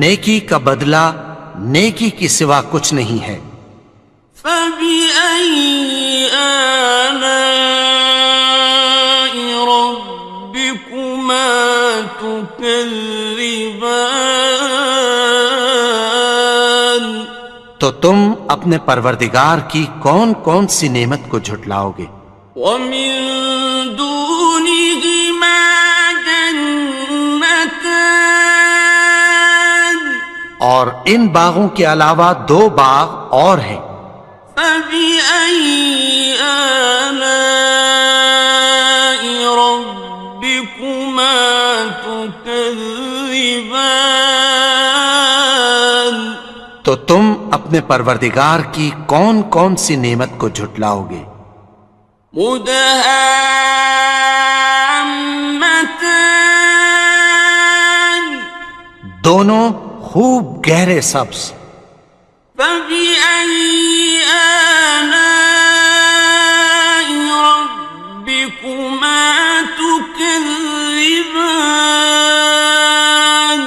نیکی کا بدلہ نیکی کی سوا کچھ نہیں ہے۔ فبأي آلاء ربكما تكذبان تو تم اپنے پروردگار کی کون کون سی نعمت کو جھٹلاؤ گے؟ ومن دونهما جنتان اور ان باغوں کے علاوہ دو باغ اور ہیں۔ فبأي آلاء ربكما تكذبان تو تم اپنے پروردگار کی کون کون سی نعمت کو جھٹلاؤ گے؟ مدهامتان دونوں خوب گہرے سبز۔ فبأي آلاء ربكما تكذبان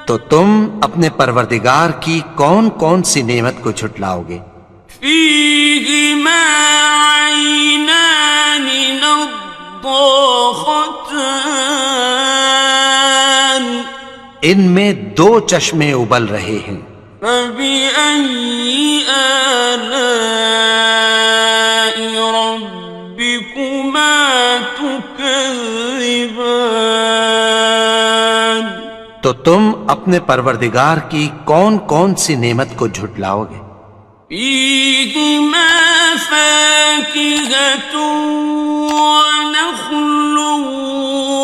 تو تم اپنے پروردگار کی کون کون سی نعمت کو جھٹلاؤ گے؟ فيهما عينان نضاختان ان میں دو چشمے ابل رہے ہیں۔ فبأي آلاء ربكما تكذبان تو تم اپنے پروردگار کی کون کون سی نعمت کو جھٹلاؤ گے؟ فيهما فاكهة ونخل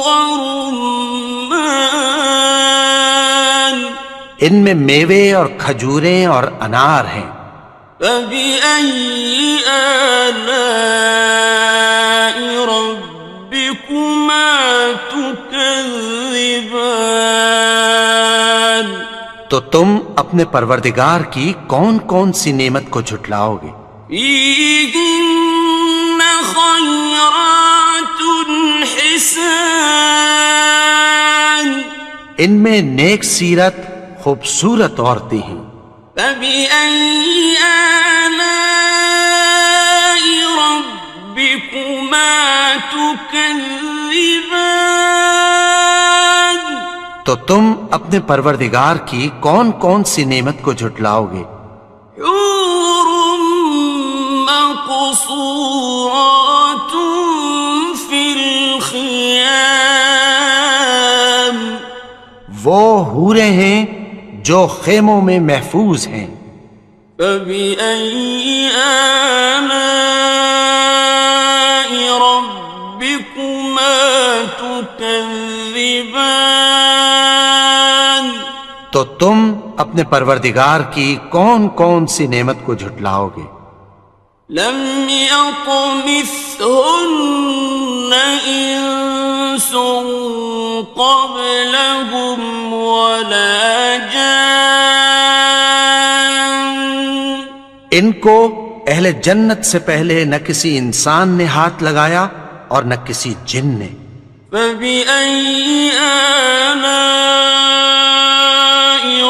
ورمان ان میں میوے اور کھجوریں اور انار ہیں۔ فبأي آلاء ربكما تكذبان تو تم اپنے پروردگار کی کون کون سی نعمت کو جھٹلاؤ گے؟ فيهن خيرات حسان ان میں نیک سیرت خوبصورت عورتیں ہیں۔ فبأي آلاء ربكما تكذبان تو تم اپنے پروردگار کی کون کون سی نعمت کو جھٹلاؤ گے؟ حور مقصورات مقصورات في الخيام وہ حوریں ہیں جو خیموں میں محفوظ ہیں. فبأي آلاء ربكما تكذبان تو تم اپنے پروردگار کی کون کون سی نعمت کو جھٹلاؤ گے؟ لم يطمثهن إنس قبلهم ولا جان ان کو اہل جنت سے پہلے نہ کسی انسان نے ہاتھ لگایا اور نہ کسی جن نے. فبأي آلاء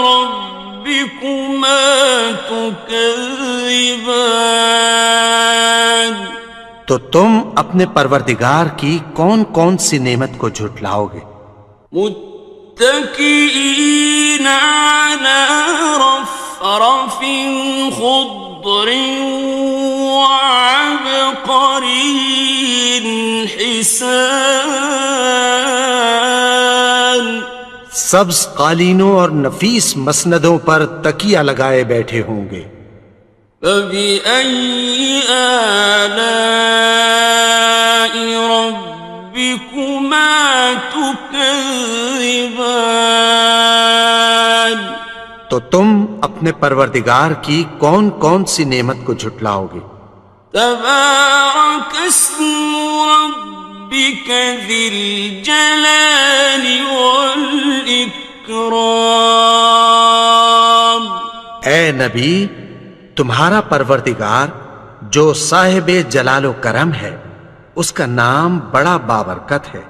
ربكما تكذبان تو تم اپنے پروردگار کی کون کون سی نعمت کو جھٹلاؤ گے؟ متكئين على رفرف خضر وعبقري حسان سبز قالینوں اور نفیس مسندوں پر تکیہ لگائے بیٹھے ہوں گے. فبأي آلاء ربكما تكذبان تو تم اپنے پروردگار کی کون کون سی نعمت کو جھٹلاؤ گے؟ تبارك اسم ربك ذي الجلال والإكرام اے نبی، تمہارا پروردگار جو صاحب جلال و کرم ہے، اس کا نام بڑا بابرکت ہے.